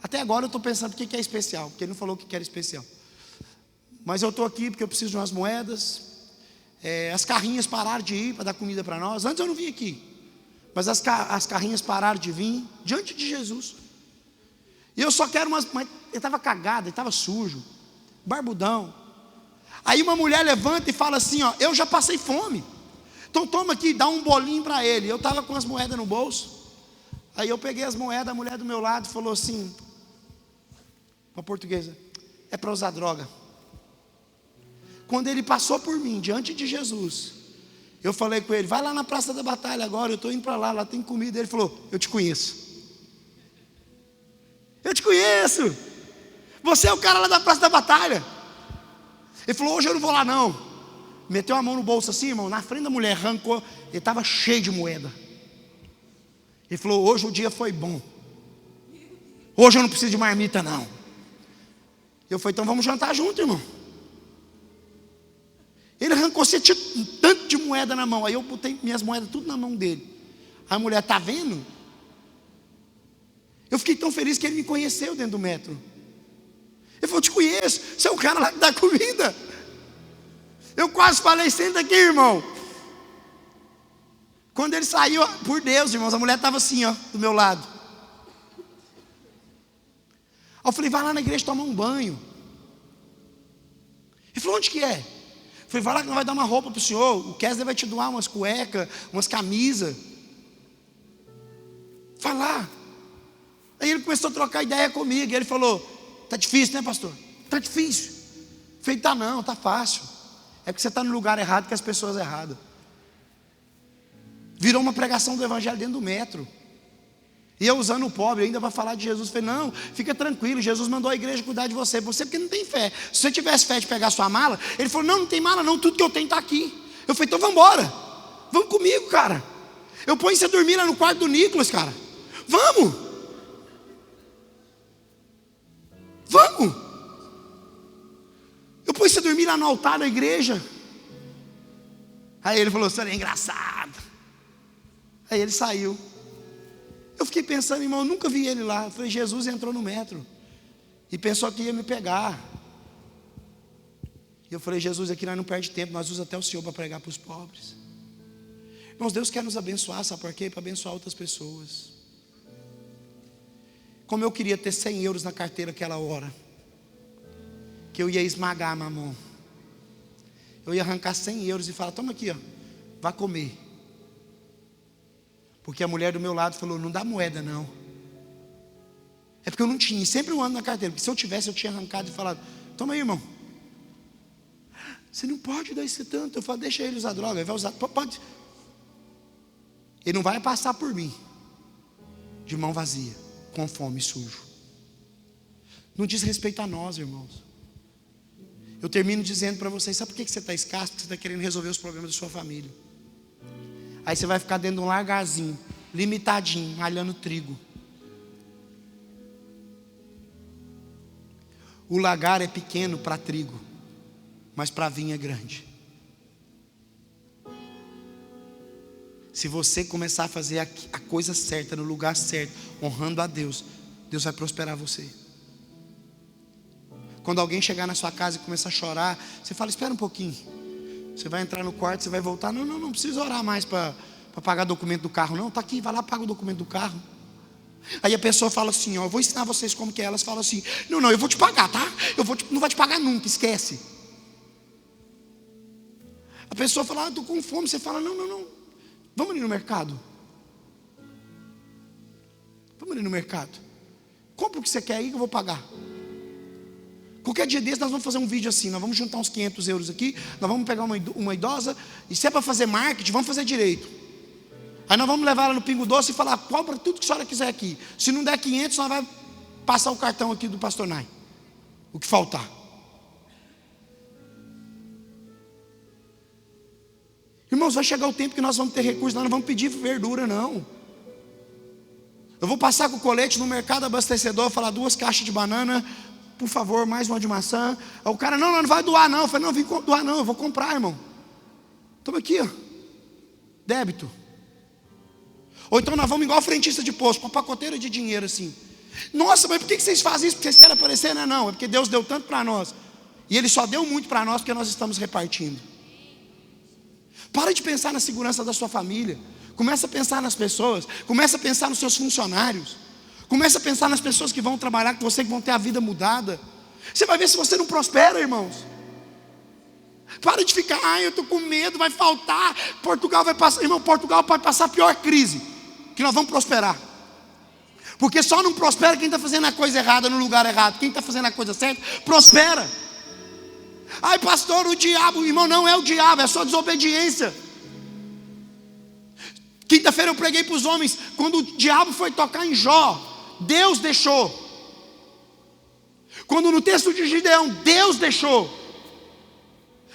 Até agora eu estou pensando o que é especial, porque ele não falou o que era especial. Mas eu estou aqui porque eu preciso de umas moedas. As carrinhas pararam de ir para dar comida para nós. Antes eu não vim aqui. Mas as carrinhas pararam de vir diante de Jesus. E eu só quero ele estava cagado, ele estava sujo, barbudão. Aí uma mulher levanta e fala assim, ó, eu já passei fome, então toma aqui, dá um bolinho para ele. Eu estava com as moedas no bolso. Aí eu peguei as moedas, a mulher do meu lado falou assim, uma portuguesa, é para usar droga. Quando ele passou por mim, diante de Jesus, eu falei com ele, vai lá na Praça da Batalha agora, eu estou indo para lá, lá tem comida. Ele falou, eu te conheço. Eu te conheço. Você é o cara lá da Praça da Batalha. Ele falou, hoje eu não vou lá não. Meteu a mão no bolso assim, irmão, na frente da mulher, arrancou. Ele estava cheio de moeda. Ele falou, hoje o dia foi bom. Hoje eu não preciso de marmita não. Eu falei, então vamos jantar junto, irmão. Ele arrancou, você tinha um tanto de moeda na mão. Aí eu botei minhas moedas tudo na mão dele. A mulher, tá vendo? Eu fiquei tão feliz que ele me conheceu dentro do metro. Ele falou, eu te conheço, você é o cara lá que dá comida. Eu quase falei, senta aqui, irmão. Quando ele saiu, por Deus, irmãos, a mulher estava assim, ó, do meu lado. Aí eu falei, vai lá na igreja tomar um banho. Ele falou, onde que é? Eu falei, vai lá que nós vai dar uma roupa para o senhor. O Kessler vai te doar umas cuecas, umas camisas. Vai lá. Aí ele começou a trocar ideia comigo. E ele falou, tá difícil, né, pastor? Tá difícil. Eu falei, tá não, tá fácil. É porque você está no lugar errado com as pessoas erradas. Virou uma pregação do evangelho dentro do metro. E eu usando o pobre ainda para falar de Jesus. Falei, não, fica tranquilo, Jesus mandou a igreja cuidar de você. Você porque não tem fé. Se você tivesse fé de pegar sua mala, ele falou, não tem mala não, tudo que eu tenho está aqui. Eu falei, então vamos embora. Vamos comigo, cara. Eu ponho você dormir lá no quarto do Nicolas, cara. Vamos. Vamos. Eu ponho você dormir lá no altar da igreja. Aí ele falou, senhor é engraçado. Aí ele saiu. Eu fiquei pensando, irmão, eu nunca vi ele lá. Eu falei, Jesus entrou no metro e pensou que ia me pegar. E eu falei, Jesus, aqui nós não perde tempo, nós usamos até o Senhor para pregar para os pobres. Irmãos, Deus quer nos abençoar, sabe por quê? Para abençoar outras pessoas. Como eu queria ter 100 euros na carteira aquela hora, que eu ia esmagar a mamão. Eu ia arrancar 100 euros e falar, toma aqui, ó, vá comer. Porque a mulher do meu lado falou, não dá moeda não. É porque eu não tinha, sempre eu ando na carteira. Porque se eu tivesse, eu tinha arrancado e falado, toma aí, irmão. Você não pode dar isso tanto. Eu falo, deixa ele usar droga, ele vai usar, pode. Ele não vai passar por mim de mão vazia, com fome e sujo. Não diz respeito a nós, irmãos. Eu termino dizendo para vocês, sabe por que você está escasso? Porque você está querendo resolver os problemas da sua família. Aí você vai ficar dentro de um largarzinho, limitadinho, malhando trigo. O lagar é pequeno para trigo, mas para vinho é grande. Se você começar a fazer a coisa certa, no lugar certo, honrando a Deus, Deus vai prosperar você. Quando alguém chegar na sua casa e começar a chorar, você fala, espera um pouquinho. Você vai entrar no quarto, você vai voltar. Não precisa orar mais para pagar documento do carro. Não, está aqui, vai lá, paga o documento do carro. Aí a pessoa fala assim, ó, eu vou ensinar vocês como que é. Elas falam assim, não, eu vou te pagar, tá? Não vai te pagar nunca, esquece. A pessoa fala, eu estou com fome. Você fala, não, vamos ali no mercado. Vamos ali no mercado. Compra o que você quer aí que eu vou pagar. Qualquer dia desse nós vamos fazer um vídeo assim, nós vamos juntar uns 500 euros aqui, nós vamos pegar uma idosa, e se é para fazer marketing, vamos fazer direito. Aí nós vamos levar ela no Pingo Doce e falar, compra tudo que a senhora quiser aqui. Se não der 500, nós vamos passar o cartão aqui do pastor Nai. O que faltar. Irmãos, vai chegar o tempo que nós vamos ter recursos, nós não vamos pedir verdura não. Eu vou passar com o colete no mercado abastecedor, falar 2 caixas de banana, por favor, mais uma de maçã. Aí o cara, não vai doar não. Eu falei, não vim doar não, eu vou comprar, irmão. Toma aqui, ó, débito. Ou então nós vamos igual frentista de posto, com a pacoteira de dinheiro assim. Nossa, mas por que vocês fazem isso? Porque vocês querem aparecer? Não, é porque Deus deu tanto para nós. E Ele só deu muito para nós porque nós estamos repartindo. Para de pensar na segurança da sua família. Começa a pensar nas pessoas, começa a pensar nos seus funcionários, começa a pensar nas pessoas que vão trabalhar com você, que vão ter a vida mudada. Você vai ver se você não prospera, irmãos. Para de ficar, eu estou com medo, vai faltar, Portugal vai passar. Irmão, Portugal pode passar a pior crise, que nós vamos prosperar. Porque só não prospera quem está fazendo a coisa errada no lugar errado. Quem está fazendo a coisa certa, prospera. Ai pastor, o diabo, irmão, não é o diabo, é a sua desobediência. Quinta-feira eu preguei para os homens, quando o diabo foi tocar em Jó, Deus deixou. Quando no texto de Gideão, Deus deixou.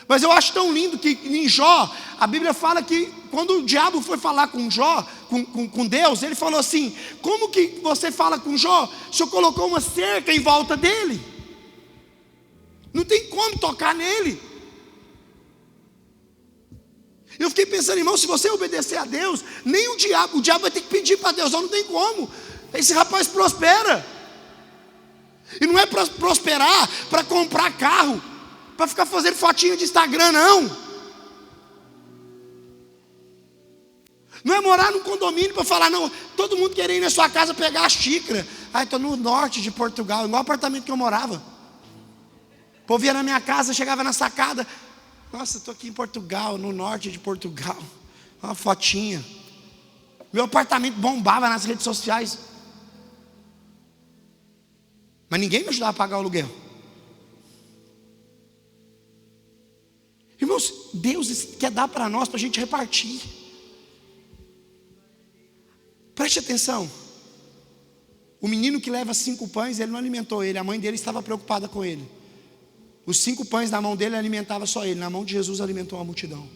Mas eu acho tão lindo que em Jó, a Bíblia fala que quando o diabo foi falar com Jó, com Deus, ele falou assim: como que você fala com Jó? O Senhor colocou uma cerca em volta dele, não tem como tocar nele. Eu fiquei pensando, irmão, se você obedecer a Deus, nem o diabo vai ter que pedir para Deus, não tem como. Esse rapaz prospera. E não é para prosperar para comprar carro, para ficar fazendo fotinho de Instagram, não. Não é morar num condomínio para falar, não, todo mundo querer ir na sua casa pegar a xícara. Estou no norte de Portugal, igual o apartamento que eu morava. O povo ia na minha casa, chegava na sacada. Nossa, estou aqui em Portugal, no norte de Portugal. Uma fotinha. Meu apartamento bombava nas redes sociais. Mas ninguém me ajudava a pagar o aluguel. Irmãos, Deus quer dar para nós, para a gente repartir. Preste atenção. O menino que leva 5 pães, ele não alimentou ele. A mãe dele estava preocupada com ele. Os 5 pães na mão dele alimentava só ele. Na mão de Jesus alimentou a multidão.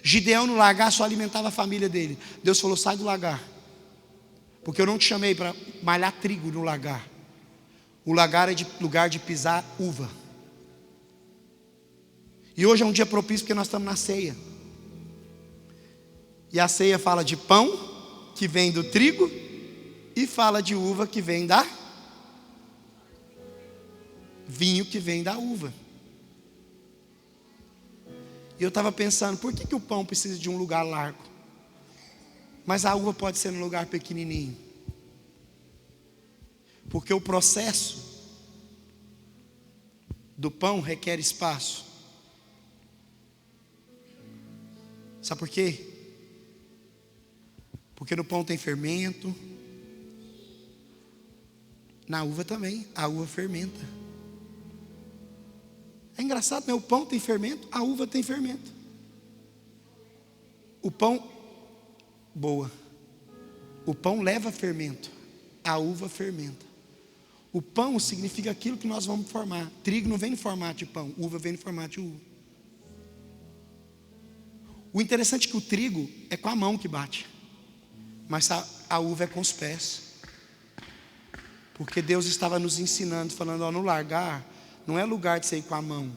Gideão no lagar só alimentava a família dele. Deus falou: sai do lagar, porque eu não te chamei para malhar trigo no lagar. O lagar é lugar de pisar uva. E hoje é um dia propício porque nós estamos na ceia. E a ceia fala de pão que vem do trigo e fala de uva que vem da vinho que vem da uva. E eu estava pensando, por que o pão precisa de um lugar largo, mas a uva pode ser num lugar pequenininho? Porque o processo do pão requer espaço. Sabe por quê? Porque no pão tem fermento, na uva também, a uva fermenta. É engraçado, né? O pão tem fermento, a uva tem fermento. O pão, boa. O pão leva fermento, a uva fermenta. O pão significa aquilo que nós vamos formar. Trigo não vem no formato de pão, uva vem no formato de uva. O interessante é que o trigo é com a mão que bate, mas a uva é com os pés. Porque Deus estava nos ensinando, falando, no lagar não é lugar de você ir com a mão.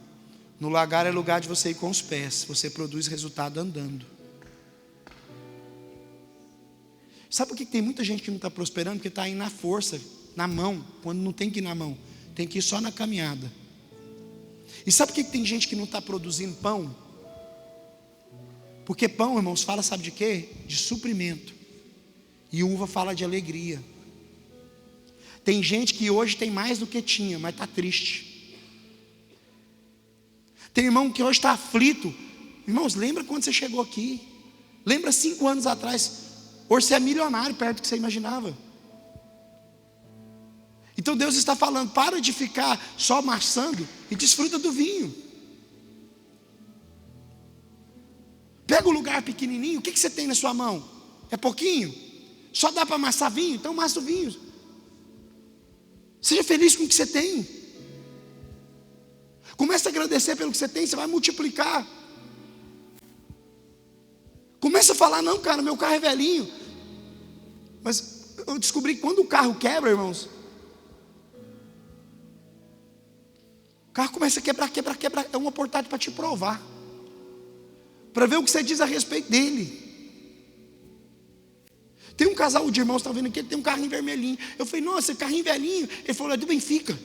No lagar é lugar de você ir com os pés. Você produz resultado andando. Sabe por que tem muita gente que não está prosperando? Porque está indo na força, na mão, quando não tem que ir na mão, tem que ir só na caminhada. E sabe por que tem gente que não está produzindo pão? Porque pão, irmãos, fala, sabe de quê? De suprimento. E uva fala de alegria. Tem gente que hoje tem mais do que tinha, mas está triste. Tem irmão que hoje está aflito. Irmãos, lembra quando você chegou aqui? Lembra 5 anos atrás? Hoje você é milionário perto do que você imaginava. Então Deus está falando, para de ficar só amassando e desfruta do vinho. Pega o lugar pequenininho, o que você tem na sua mão? É pouquinho? Só dá para amassar vinho? Então amassa o vinho. Seja feliz com o que você tem. Comece a agradecer pelo que você tem, você vai multiplicar. Começa a falar, não cara, meu carro é velhinho. Mas eu descobri que quando o carro quebra, irmãos, o carro começa a quebrar. É uma oportunidade para te provar, para ver o que você diz a respeito dele. Tem um casal de irmãos que está vendo aqui, ele tem um carrinho vermelhinho. Eu falei, nossa, esse carrinho velhinho. Ele falou, é do Benfica. Eu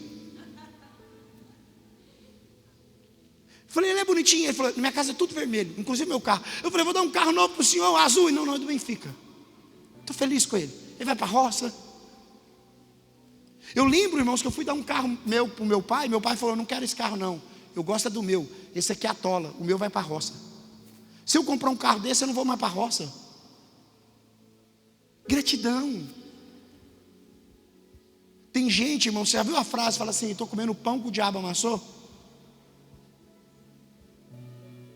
falei, ele é bonitinho. bonitinho. Ele falou, minha casa é tudo vermelho, inclusive meu carro. Eu falei, vou dar um carro novo para o senhor, azul. E não, é do Benfica. Estou feliz com ele. Ele vai para a roça. Eu lembro, irmãos, que eu fui dar um carro meu para o meu pai. Meu pai falou, não quero esse carro não, eu gosto do meu. Esse aqui atola, o meu vai para a roça. Se eu comprar um carro desse, eu não vou mais para a roça. Gratidão. Tem gente, irmão, você já viu a frase, fala assim, estou comendo pão que o diabo amassou?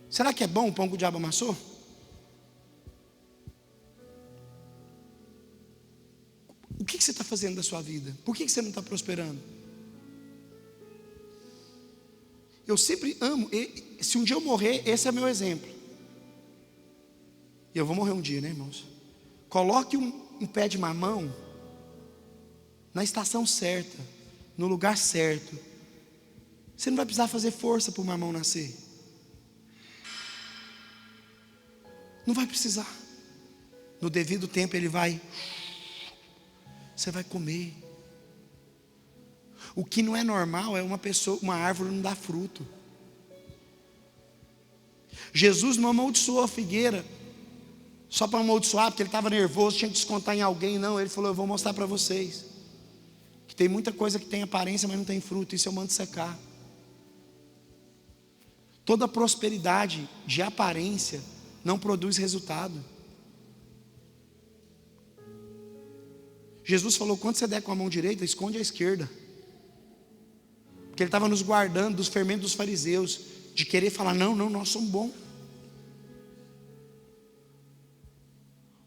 Será que é bom o pão que o diabo amassou? O que você está fazendo da sua vida? Por que você não está prosperando? Eu sempre amo, se um dia eu morrer, esse é meu exemplo. E eu vou morrer um dia, né, irmãos? Coloque um pé de mamão na estação certa, no lugar certo. Você não vai precisar fazer força para o mamão nascer. Não vai precisar. No devido tempo ele vai. Você vai comer. O que não é normal é uma árvore não dar fruto. Jesus não amaldiçoou a figueira só para amaldiçoar, porque ele estava nervoso, tinha que descontar em alguém. Não, ele falou, eu vou mostrar para vocês que tem muita coisa que tem aparência, mas não tem fruto. Isso eu mando secar. Toda prosperidade de aparência não produz resultado. Jesus falou, quando você der com a mão direita, esconde a esquerda. Porque ele estava nos guardando dos fermentos dos fariseus, de querer falar, não, nós somos bons.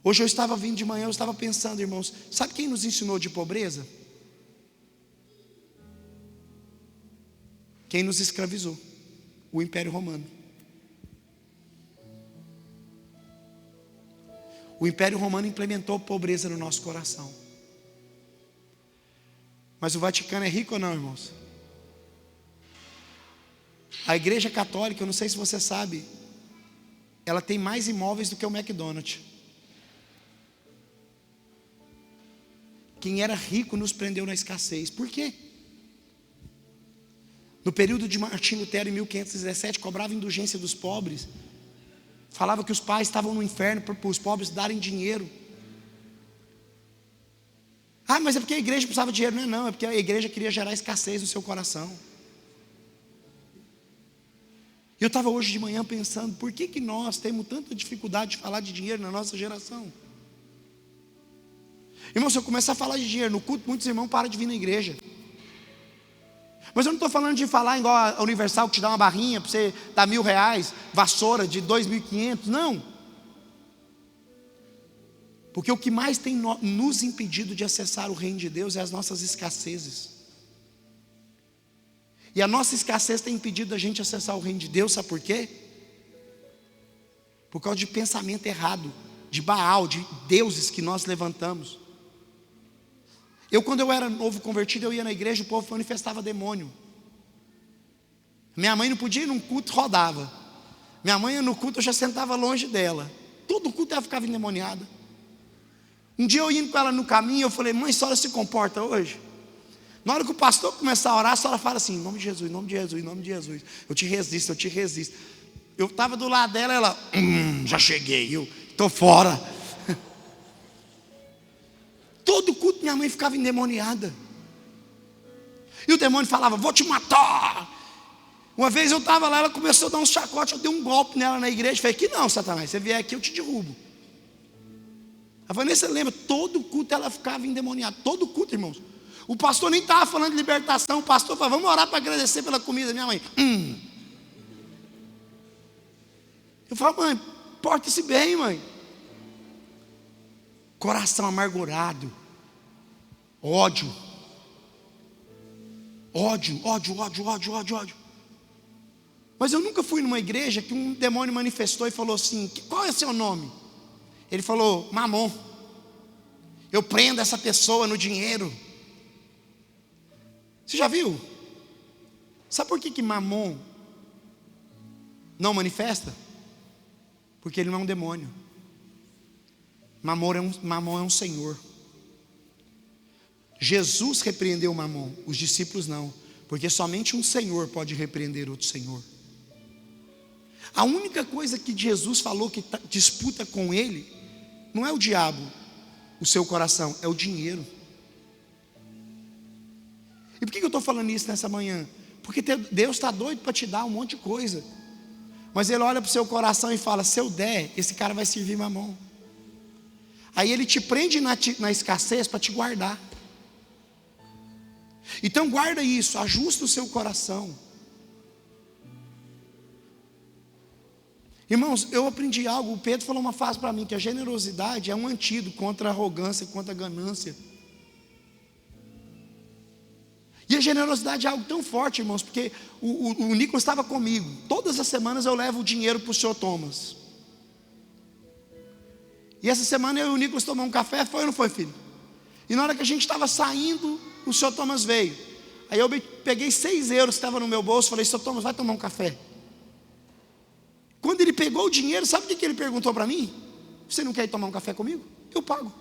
Hoje eu estava vindo de manhã, eu estava pensando, irmãos, sabe quem nos ensinou de pobreza? Quem nos escravizou? O Império Romano. O Império Romano implementou pobreza no nosso coração. Mas o Vaticano é rico ou não, irmãos? A Igreja Católica, eu não sei se você sabe, ela tem mais imóveis do que o McDonald's. Quem era rico nos prendeu na escassez. Por quê? No período de Martim Lutero, em 1517, cobrava indulgência dos pobres. Falava que os pais estavam no inferno para os pobres darem dinheiro. Ah, mas é porque a igreja precisava de dinheiro. Não, é porque a igreja queria gerar escassez no seu coração. Eu estava hoje de manhã pensando, por que nós temos tanta dificuldade de falar de dinheiro na nossa geração? Irmão, se eu começar a falar de dinheiro no culto, muitos irmãos param de vir na igreja. Mas eu não estou falando de falar igual a Universal, que te dá uma barrinha para você dar R$1.000, vassoura de 2.500, não. Porque o que mais tem nos impedido de acessar o reino de Deus é as nossas escassezes. E a nossa escassez tem impedido a gente acessar o reino de Deus, sabe por quê? Por causa de pensamento errado, de Baal, de deuses que nós levantamos. Quando eu era novo convertido, eu ia na igreja, o povo manifestava demônio. Minha mãe não podia ir num culto, rodava. Minha mãe ia no culto, eu já sentava longe dela. Todo culto ela ficava endemoniada. Um dia eu indo com ela no caminho, eu falei, mãe, a senhora se comporta hoje? Na hora que o pastor começar a orar, a senhora fala assim, em nome de Jesus, em nome de Jesus, em nome de Jesus. Eu te resisto, eu te resisto. Eu estava do lado dela, ela, já cheguei, eu estou fora. Todo culto minha mãe ficava endemoniada. E o demônio falava, vou te matar. Uma vez eu estava lá, ela começou a dar um chacote, eu dei um golpe nela na igreja. Falei, que não, Satanás, você vier aqui eu te derrubo. A Vanessa lembra, todo culto ela ficava endemoniada. Todo culto, irmãos. O pastor nem estava falando de libertação. O pastor falou, vamos orar para agradecer pela comida. Minha mãe, Eu falo, mãe, porte-se bem, mãe. Coração amargurado. Ódio. Mas eu nunca fui numa igreja que um demônio manifestou e falou assim, qual é o seu nome? Ele falou, Mamon. Eu prendo essa pessoa no dinheiro. Você já viu? Sabe por que Mamon não manifesta? Porque ele não é um demônio. Mamon é um senhor. Jesus repreendeu Mamon, os discípulos não. Porque somente um senhor pode repreender outro senhor. A única coisa que Jesus falou que disputa com ele, não é o diabo, o seu coração, é o dinheiro. E por que eu estou falando isso nessa manhã? Porque Deus está doido para te dar um monte de coisa, mas Ele olha para o seu coração e fala: se eu der, esse cara vai servir mamão. Aí Ele te prende na escassez para te guardar. Então guarda isso, ajusta o seu coração. Irmãos, eu aprendi algo. O Pedro falou uma frase para mim, que a generosidade é um antídoto contra a arrogância, contra a ganância. E a generosidade é algo tão forte, irmãos, porque o Nicolas estava comigo. Todas as semanas eu levo o dinheiro para o senhor Thomas. E essa semana eu e o Nicolas tomamos um café, foi ou não foi, filho? E na hora que a gente estava saindo, o senhor Thomas veio. Aí eu peguei 6 euros que estava no meu bolso, falei: senhor Thomas, vai tomar um café. Quando ele pegou o dinheiro, sabe o que ele perguntou para mim? Você não quer ir tomar um café comigo? Eu pago.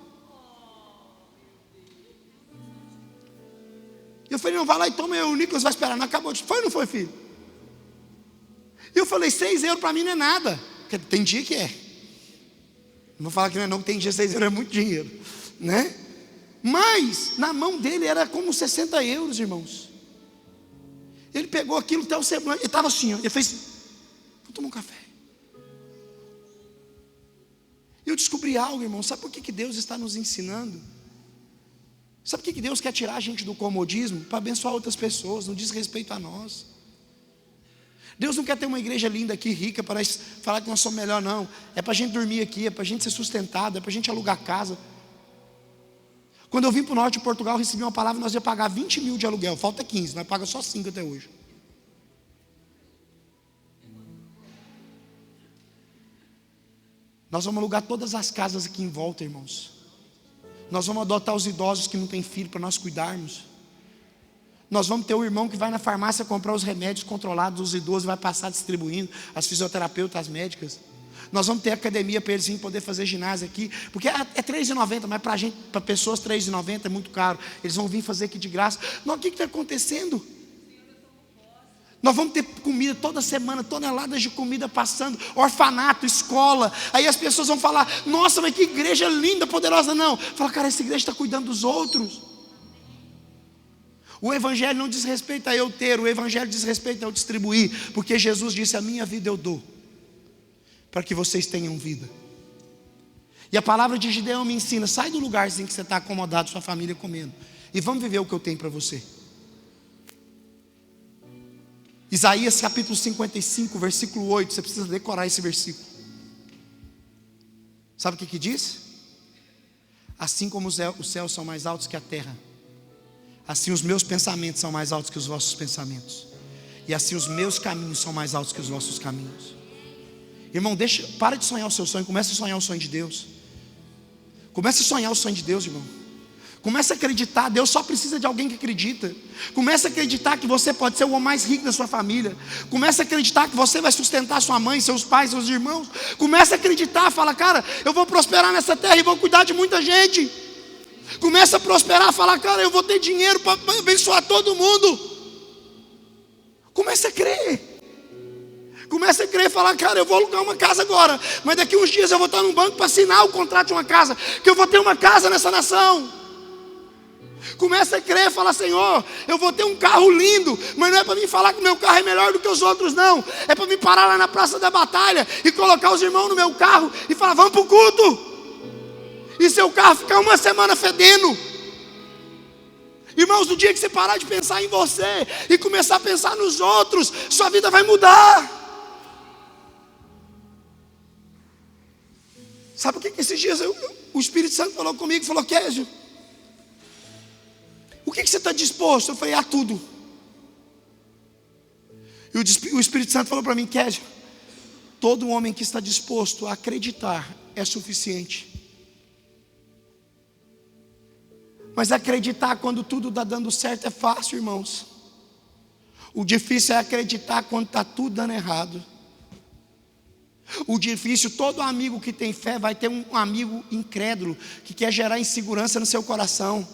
Eu falei: não, vai lá e toma. O Nicolas vai esperar. Não acabou. Foi ou não foi, filho? Eu falei: 6 euros para mim não é nada. Porque tem dia que é. Não vou falar que não é não, que tem dia 6 euros é muito dinheiro, né? Mas na mão dele era como 60 euros, irmãos. Ele pegou aquilo até o semblante. Ele estava assim, ó, ele fez: vou tomar um café. Eu descobri algo, irmão. Sabe por que Deus está nos ensinando? Sabe por que Deus quer tirar a gente do comodismo? Para abençoar outras pessoas, não diz respeito a nós. Deus não quer ter uma igreja linda aqui, rica, para falar que nós somos melhor, não. É para a gente dormir aqui, é para a gente ser sustentado, é para a gente alugar casa. Quando eu vim para o norte de Portugal, recebi uma palavra, nós ia pagar 20 mil de aluguel, falta 15, nós pagamos só 5 até hoje. Nós vamos alugar todas as casas aqui em volta, irmãos. Nós vamos adotar os idosos que não têm filho para nós cuidarmos. Nós vamos ter o irmão que vai na farmácia comprar os remédios controlados, os idosos vai passar distribuindo, as fisioterapeutas, as médicas. Nós vamos ter academia para eles poder fazer ginásio aqui, porque é R$3,90, mas para gente, para pessoas R$3,90 é muito caro. Eles vão vir fazer aqui de graça. Não, o que está acontecendo? Nós vamos ter comida toda semana, toneladas de comida passando, orfanato, escola. Aí as pessoas vão falar: nossa, mas que igreja linda, poderosa. Não, fala: cara, essa igreja está cuidando dos outros. O evangelho não diz respeito a eu ter, o evangelho diz respeito a eu distribuir, porque Jesus disse: a minha vida eu dou, para que vocês tenham vida. E a palavra de Gideão me ensina: sai do lugarzinho que você está acomodado, sua família comendo, e vamos viver o que eu tenho para você. Isaías capítulo 55, versículo 8, você precisa decorar esse versículo. Sabe o que diz? Assim como os céus são mais altos que a terra, assim os meus pensamentos são mais altos que os vossos pensamentos, e assim os meus caminhos são mais altos que os vossos caminhos. Irmão, para de sonhar o seu sonho, comece a sonhar o sonho de Deus. Comece a sonhar o sonho de Deus, irmão. Comece a acreditar, Deus só precisa de alguém que acredita. Comece a acreditar que você pode ser o homem mais rico da sua família. Comece a acreditar que você vai sustentar sua mãe, seus pais, seus irmãos. Comece a acreditar, fala: cara, eu vou prosperar nessa terra e vou cuidar de muita gente. Comece a prosperar, fala: cara, eu vou ter dinheiro para abençoar todo mundo. Comece a crer. Comece a crer, falar: cara, eu vou alugar uma casa agora, mas daqui uns dias eu vou estar num banco para assinar o contrato de uma casa, que eu vou ter uma casa nessa nação. Comece a crer, fala: Senhor, eu vou ter um carro lindo, mas não é para mim falar que o meu carro é melhor do que os outros, não. É para mim parar lá na Praça da Batalha e colocar os irmãos no meu carro e falar: vamos para o culto. E seu carro ficar uma semana fedendo. Irmãos, no dia que você parar de pensar em você e começar a pensar nos outros, sua vida vai mudar. Sabe o que esses dias o Espírito Santo falou comigo? Falou: Kézio, o que você está disposto? Eu falei: a tudo. E o Espírito Santo falou para mim: Kézio, todo homem que está disposto a acreditar é suficiente. Mas acreditar quando tudo está dando certo é fácil, irmãos. O difícil é acreditar quando está tudo dando errado. O difícil, todo amigo que tem fé vai ter um amigo incrédulo que quer gerar insegurança no seu coração.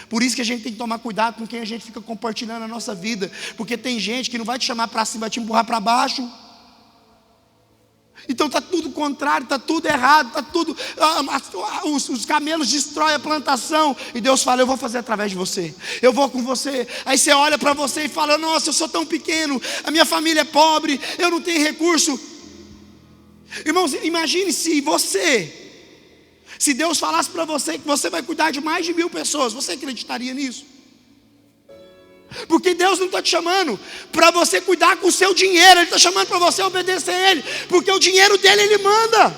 Por isso que a gente tem que tomar cuidado com quem a gente fica compartilhando a nossa vida, porque tem gente que não vai te chamar para cima, vai te empurrar para baixo. Então está tudo contrário, está tudo errado, está tudo. Os camelos destroem a plantação. E Deus fala: eu vou fazer através de você, eu vou com você. Aí você olha para você e fala: nossa, eu sou tão pequeno, a minha família é pobre, eu não tenho recurso. Irmãos, imagine se Deus falasse para você que você vai cuidar de mais de 1000 pessoas, você acreditaria nisso? Porque Deus não está te chamando para você cuidar com o seu dinheiro, Ele está chamando para você obedecer a Ele, porque o dinheiro dele Ele manda.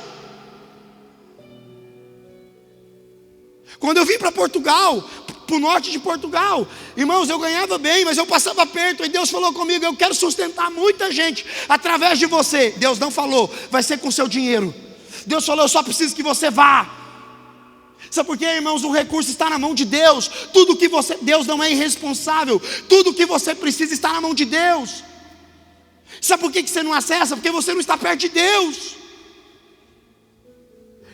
Quando eu vim para Portugal, para o norte de Portugal, irmãos, eu ganhava bem, mas eu passava perto, e Deus falou comigo: eu quero sustentar muita gente através de você. Deus não falou: vai ser com o seu dinheiro. Deus falou: eu só preciso que você vá. Sabe por quê, irmãos? O recurso está na mão de Deus. Tudo que você, Deus não é irresponsável. Tudo que você precisa está na mão de Deus. Sabe por que você não acessa? Porque você não está perto de Deus.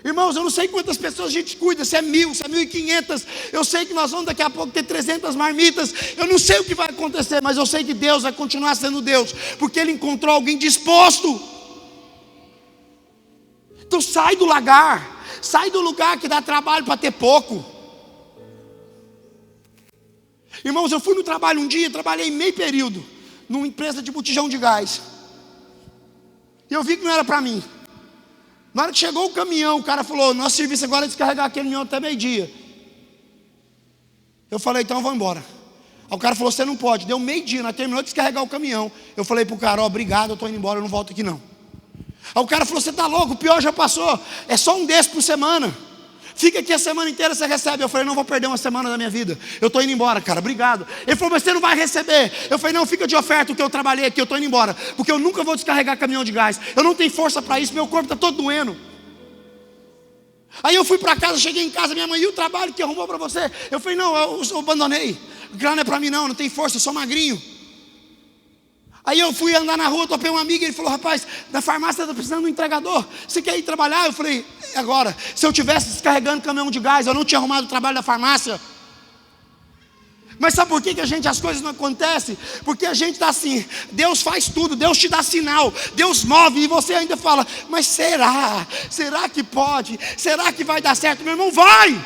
Irmãos, eu não sei quantas pessoas a gente cuida, se é 1000, se é 1500. Eu sei que nós vamos daqui a pouco ter 300 marmitas. Eu não sei o que vai acontecer, mas eu sei que Deus vai continuar sendo Deus, porque Ele encontrou alguém disposto. Então sai do lagar. Sai do lugar que dá trabalho para ter pouco. Irmãos, eu fui no trabalho um dia, trabalhei meio período numa empresa de botijão de gás. E eu vi que não era para mim. Na hora que chegou o caminhão, o cara falou: nosso serviço agora é descarregar aquele caminhão até meio-dia. Eu falei: então eu vou embora. Aí o cara falou: você não pode. Deu meio-dia, nós terminou de descarregar o caminhão. Eu falei para o cara: obrigado, eu estou indo embora, eu não volto aqui não. Aí o cara falou: você está louco, o pior já passou, é só um desses por semana, fica aqui a semana inteira, você recebe. Eu falei: não vou perder uma semana da minha vida, eu estou indo embora, cara, obrigado. Ele falou: mas você não vai receber. Eu falei: não, fica de oferta o que eu trabalhei aqui, eu estou indo embora, porque eu nunca vou descarregar caminhão de gás, eu não tenho força para isso, meu corpo está todo doendo. Aí eu fui para casa, cheguei em casa, minha mãe: e o trabalho que arrumou para você? Eu falei: não, eu abandonei, não é para mim não tenho força, eu sou magrinho. Aí eu fui andar na rua, topei um amigo, ele falou: rapaz, na farmácia está precisando de um entregador, você quer ir trabalhar? Eu falei: agora, se eu tivesse descarregando caminhão de gás, eu não tinha arrumado o trabalho da farmácia. Mas sabe por que as coisas não acontecem? Porque a gente está assim: Deus faz tudo, Deus te dá sinal, Deus move, e você ainda fala: mas será? Será que pode? Será que vai dar certo? Meu irmão, vai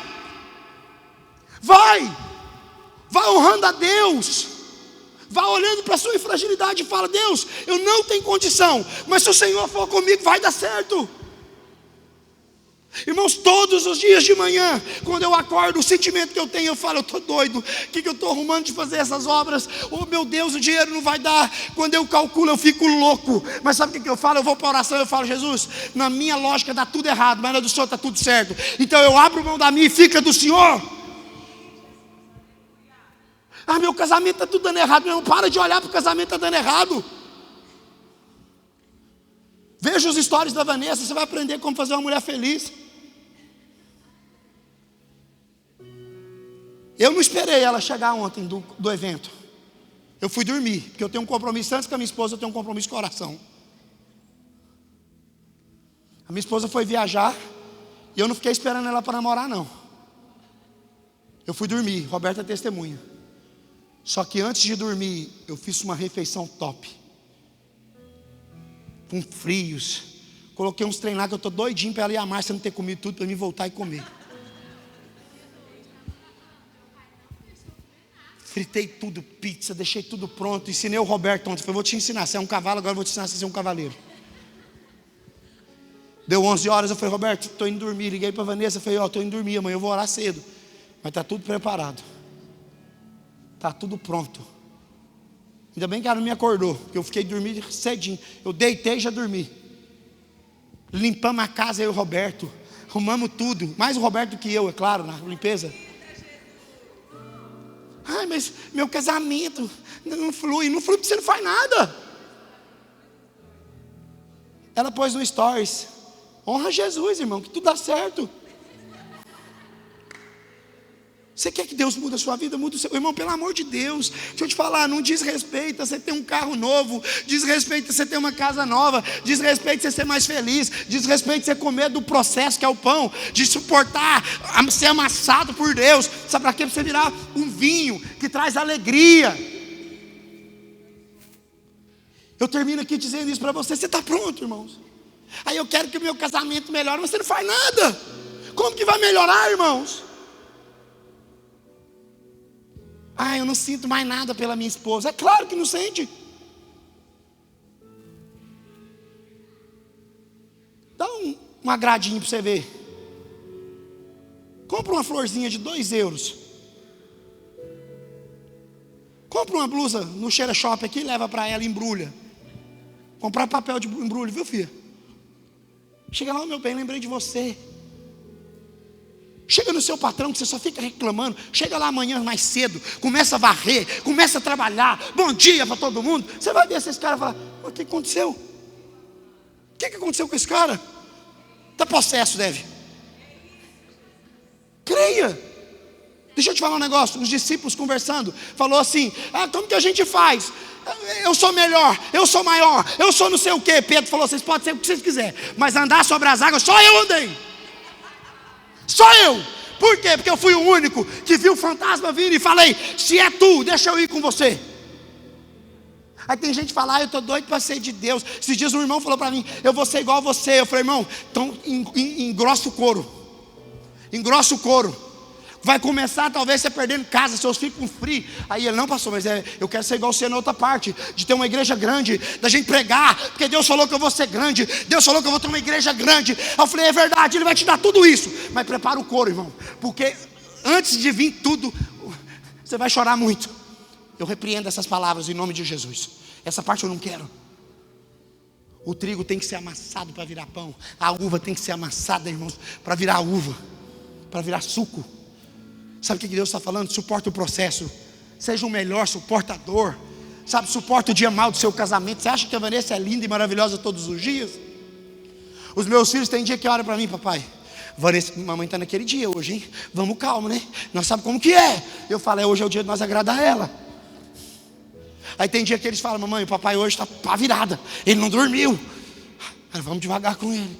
honrando a Deus. Vá olhando para a sua fragilidade e fala: Deus, eu não tenho condição, mas se o Senhor for comigo, vai dar certo. Irmãos, todos os dias de manhã, quando eu acordo, o sentimento que eu tenho, eu falo: eu estou doido, o que eu estou arrumando de fazer essas obras? Oh meu Deus, o dinheiro não vai dar. Quando eu calculo, eu fico louco. Mas sabe o que eu falo? Eu vou para a oração, eu falo: Jesus, na minha lógica dá tudo errado, mas na do Senhor está tudo certo. Então eu abro mão da minha e fica do Senhor. Ah, meu casamento está tudo dando errado. Meu irmão, para de olhar para o casamento, está dando errado. Veja os stories da Vanessa, você vai aprender como fazer uma mulher feliz. Eu não esperei ela chegar ontem do evento. Eu fui dormir, porque eu tenho um compromisso antes com a minha esposa, eu tenho um compromisso com o coração. A minha esposa foi viajar e eu não fiquei esperando ela para namorar, não. Eu fui dormir, Roberta é testemunha. Só que antes de dormir, eu fiz uma refeição top, com frios. Coloquei uns trem lá que eu estou doidinho para ela e a Márcia não ter comido tudo, para mim voltar e comer. Fritei tudo, pizza, deixei tudo pronto. Ensinei o Roberto ontem, falei: vou te ensinar, você é um cavalo, agora eu vou te ensinar a ser um cavaleiro. Deu 11 horas, eu falei: Roberto, estou indo dormir. Liguei para a Vanessa, falei: estou indo dormir, amanhã eu vou orar cedo. Mas está tudo preparado. Está tudo pronto. Ainda bem que ela não me acordou, porque eu fiquei dormindo cedinho. Eu deitei e já dormi. Limpamos a casa, eu e o Roberto. Arrumamos tudo. Mais o Roberto do que eu, é claro, na limpeza. Ai, mas meu casamento não flui. Não flui porque você não faz nada. Ela pôs no stories: honra Jesus, irmão, que tudo dá certo. Você quer que Deus mude a sua vida? Muda o seu. Irmão, pelo amor de Deus, deixa eu te falar, não desrespeita você ter um carro novo, desrespeita você ter uma casa nova, desrespeita você ser mais feliz, desrespeita você comer do processo que é o pão, de suportar ser amassado por Deus. Sabe para quê? Para você virar um vinho que traz alegria. Eu termino aqui dizendo isso para você: você está pronto, irmãos? Aí eu quero que o meu casamento melhore, mas você não faz nada. Como que vai melhorar, irmãos? Ah, eu não sinto mais nada pela minha esposa. É claro que não sente. Dá um agradinho para você ver. Compra uma florzinha de 2 euros. Compra uma blusa no Cheira Shop aqui e leva para ela, embrulha. Comprar papel de embrulho, viu, filha? Chega lá, meu bem, lembrei de você. Chega no seu patrão que você só fica reclamando. Chega lá amanhã mais cedo, começa a varrer, começa a trabalhar. Bom dia para todo mundo. Você vai ver esses caras e falar: o que aconteceu? O que aconteceu com esse cara? Está possesso, deve. Creia. Deixa eu te falar um negócio. Os discípulos conversando, falou assim: como que a gente faz? Eu sou melhor, eu sou maior, eu sou não sei o que. Pedro falou: vocês podem ser o que vocês quiserem, mas andar sobre as águas, só eu andei. Só eu. Por quê? Porque eu fui o único que viu o fantasma vir e falei: se é tu, deixa eu ir com você. Aí tem gente que fala: eu estou doido para ser de Deus. Esses dias um irmão falou para mim: eu vou ser igual a você. Eu falei: irmão, então engrossa o couro. Engrossa o couro. Vai começar talvez você perdendo casa, seus filhos com frio. Aí ele: não, pastor, mas eu quero ser igual você na outra parte, de ter uma igreja grande, da gente pregar, porque Deus falou que eu vou ser grande, Deus falou que eu vou ter uma igreja grande. Aí eu falei: é verdade, Ele vai te dar tudo isso, mas prepara o couro, irmão, porque antes de vir tudo, você vai chorar muito. Eu repreendo essas palavras em nome de Jesus. Essa parte eu não quero. O trigo tem que ser amassado para virar pão. A uva tem que ser amassada, irmãos, para virar uva, para virar suco. Sabe o que Deus está falando? Suporta o processo. Seja o melhor suportador. Sabe, suporta o dia mal do seu casamento. Você acha que a Vanessa é linda e maravilhosa todos os dias? Os meus filhos têm dia que olham para mim: papai, Vanessa, mamãe está naquele dia hoje, hein? Vamos calmo, né? Nós sabemos como que é. Eu falo: hoje é o dia de nós agradar ela. Aí tem dia que eles falam: mamãe, o papai hoje está para virada, ele não dormiu. Aí vamos devagar com ele.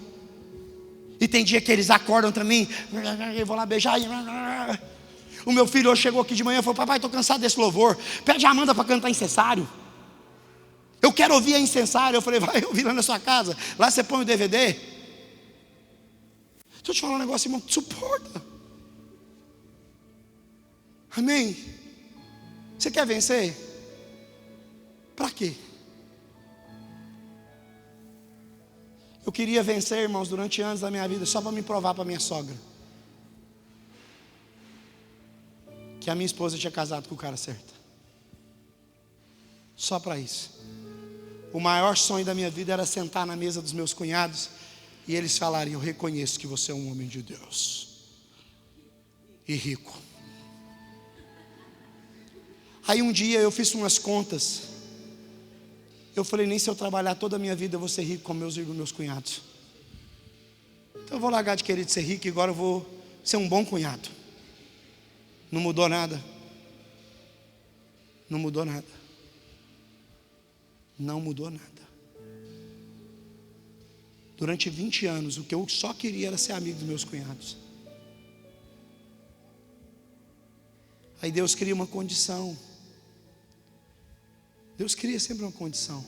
E tem dia que eles acordam também: eu vou lá beijar. O meu filho hoje chegou aqui de manhã e falou: papai, estou cansado desse louvor, pede a Amanda para cantar incensário. Eu quero ouvir a incensário. Eu falei: vai ouvir lá na sua casa, lá você põe o DVD. Deixa eu te falar um negócio, irmão, suporta. Amém? Você quer vencer? Para quê? Eu queria vencer, irmãos, durante anos da minha vida, só para me provar para minha sogra que a minha esposa tinha casado com o cara certo. Só para isso. O maior sonho da minha vida era sentar na mesa dos meus cunhados e eles falarem: eu reconheço que você é um homem de Deus e rico. Aí um dia eu fiz umas contas. Eu falei: nem se eu trabalhar toda a minha vida eu vou ser rico como meus cunhados. Então eu vou largar de querer ser rico e agora eu vou ser um bom cunhado. Não mudou nada. Não mudou nada. Não mudou nada. Durante 20 anos, o que eu só queria era ser amigo dos meus cunhados. Aí Deus cria uma condição. Deus cria sempre uma condição.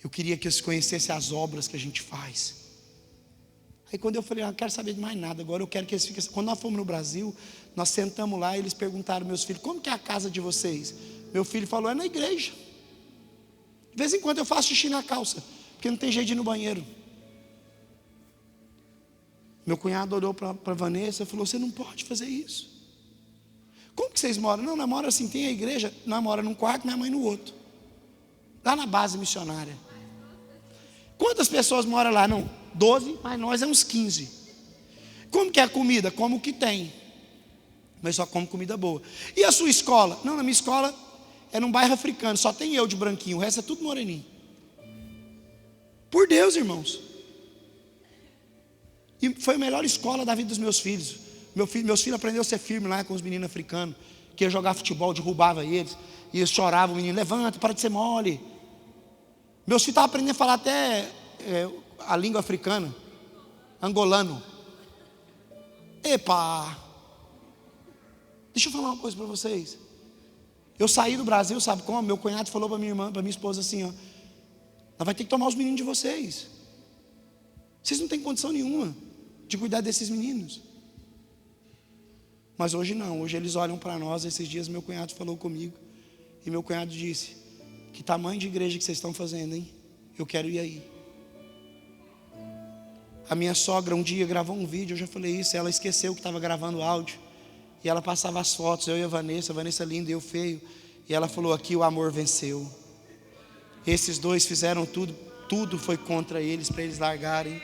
Eu queria que eles conhecessem as obras que a gente faz. Aí quando eu falei: não quero saber de mais nada, agora eu quero que eles fiquem. Quando nós fomos no Brasil, nós sentamos lá e eles perguntaram meus filhos: como que é a casa de vocês? Meu filho falou: é na igreja. De vez em quando eu faço xixi na calça, porque não tem jeito de ir no banheiro. Meu cunhado olhou para Vanessa e falou: você não pode fazer isso. Como que vocês moram? Não, nós moramos assim, tem a igreja, nós moramos num quarto, minha mãe no outro. Lá na base missionária. Quantas pessoas moram lá? Não, 12, mas nós é uns 15. Como que é a comida? Como o que tem. Mas só como comida boa. E a sua escola? Não, na minha escola é num bairro africano, só tem eu de branquinho, o resto é tudo moreninho. Por Deus, irmãos. E foi a melhor escola da vida dos meus filhos. Meus filhos aprenderam a ser firme lá com os meninos africanos, que ia jogar futebol, derrubava eles, e eles choravam: o menino, levanta, para de ser mole. Meus filhos estavam aprendendo a falar até a língua africana, angolano. Epa! Deixa eu falar uma coisa para vocês. Eu saí do Brasil, sabe como? Meu cunhado falou para minha irmã, para minha esposa assim: Nós vamos ter que tomar os meninos de vocês. Vocês não têm condição nenhuma de cuidar desses meninos. Mas hoje não, hoje eles olham para nós. Esses dias meu cunhado falou comigo, e meu cunhado disse: que tamanho de igreja que vocês estão fazendo, hein? Eu quero ir aí. A minha sogra um dia gravou um vídeo, eu já falei isso, ela esqueceu que estava gravando áudio, e ela passava as fotos, eu e a Vanessa linda e eu feio, e ela falou: aqui o amor venceu. Esses dois fizeram tudo foi contra eles, para eles largarem.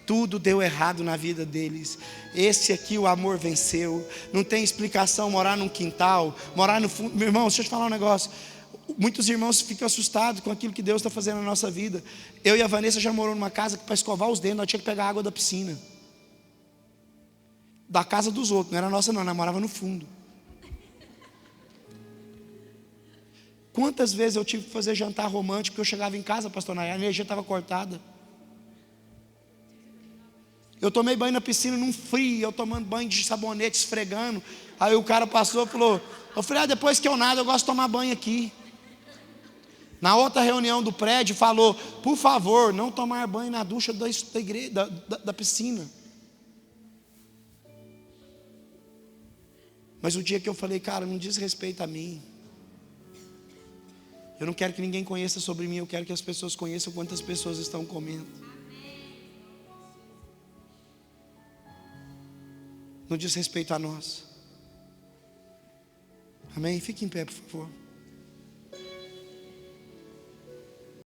Tudo deu errado na vida deles. Esse aqui o amor venceu. Não tem explicação morar num quintal, morar no fundo. Meu irmão, deixa eu te falar um negócio. Muitos irmãos ficam assustados com aquilo que Deus está fazendo na nossa vida. Eu e a Vanessa já moramos numa casa que para escovar os dentes nós tínhamos que pegar água da piscina, da casa dos outros, não era nossa não, nós morava no fundo. Quantas vezes eu tive que fazer jantar romântico, porque eu chegava em casa, pastor Nayara, a energia estava cortada. Eu tomei banho na piscina num frio, eu tomando banho de sabonete, esfregando. Aí o cara passou e falou, eu falei: depois que eu nado, eu gosto de tomar banho aqui. Na outra reunião do prédio, falou: por favor, não tomar banho na ducha da piscina. Mas o dia que eu falei: cara, não diz respeito a mim, eu não quero que ninguém conheça sobre mim, eu quero que as pessoas conheçam quantas pessoas estão comendo. Não diz respeito a nós. Amém? Fique em pé, por favor.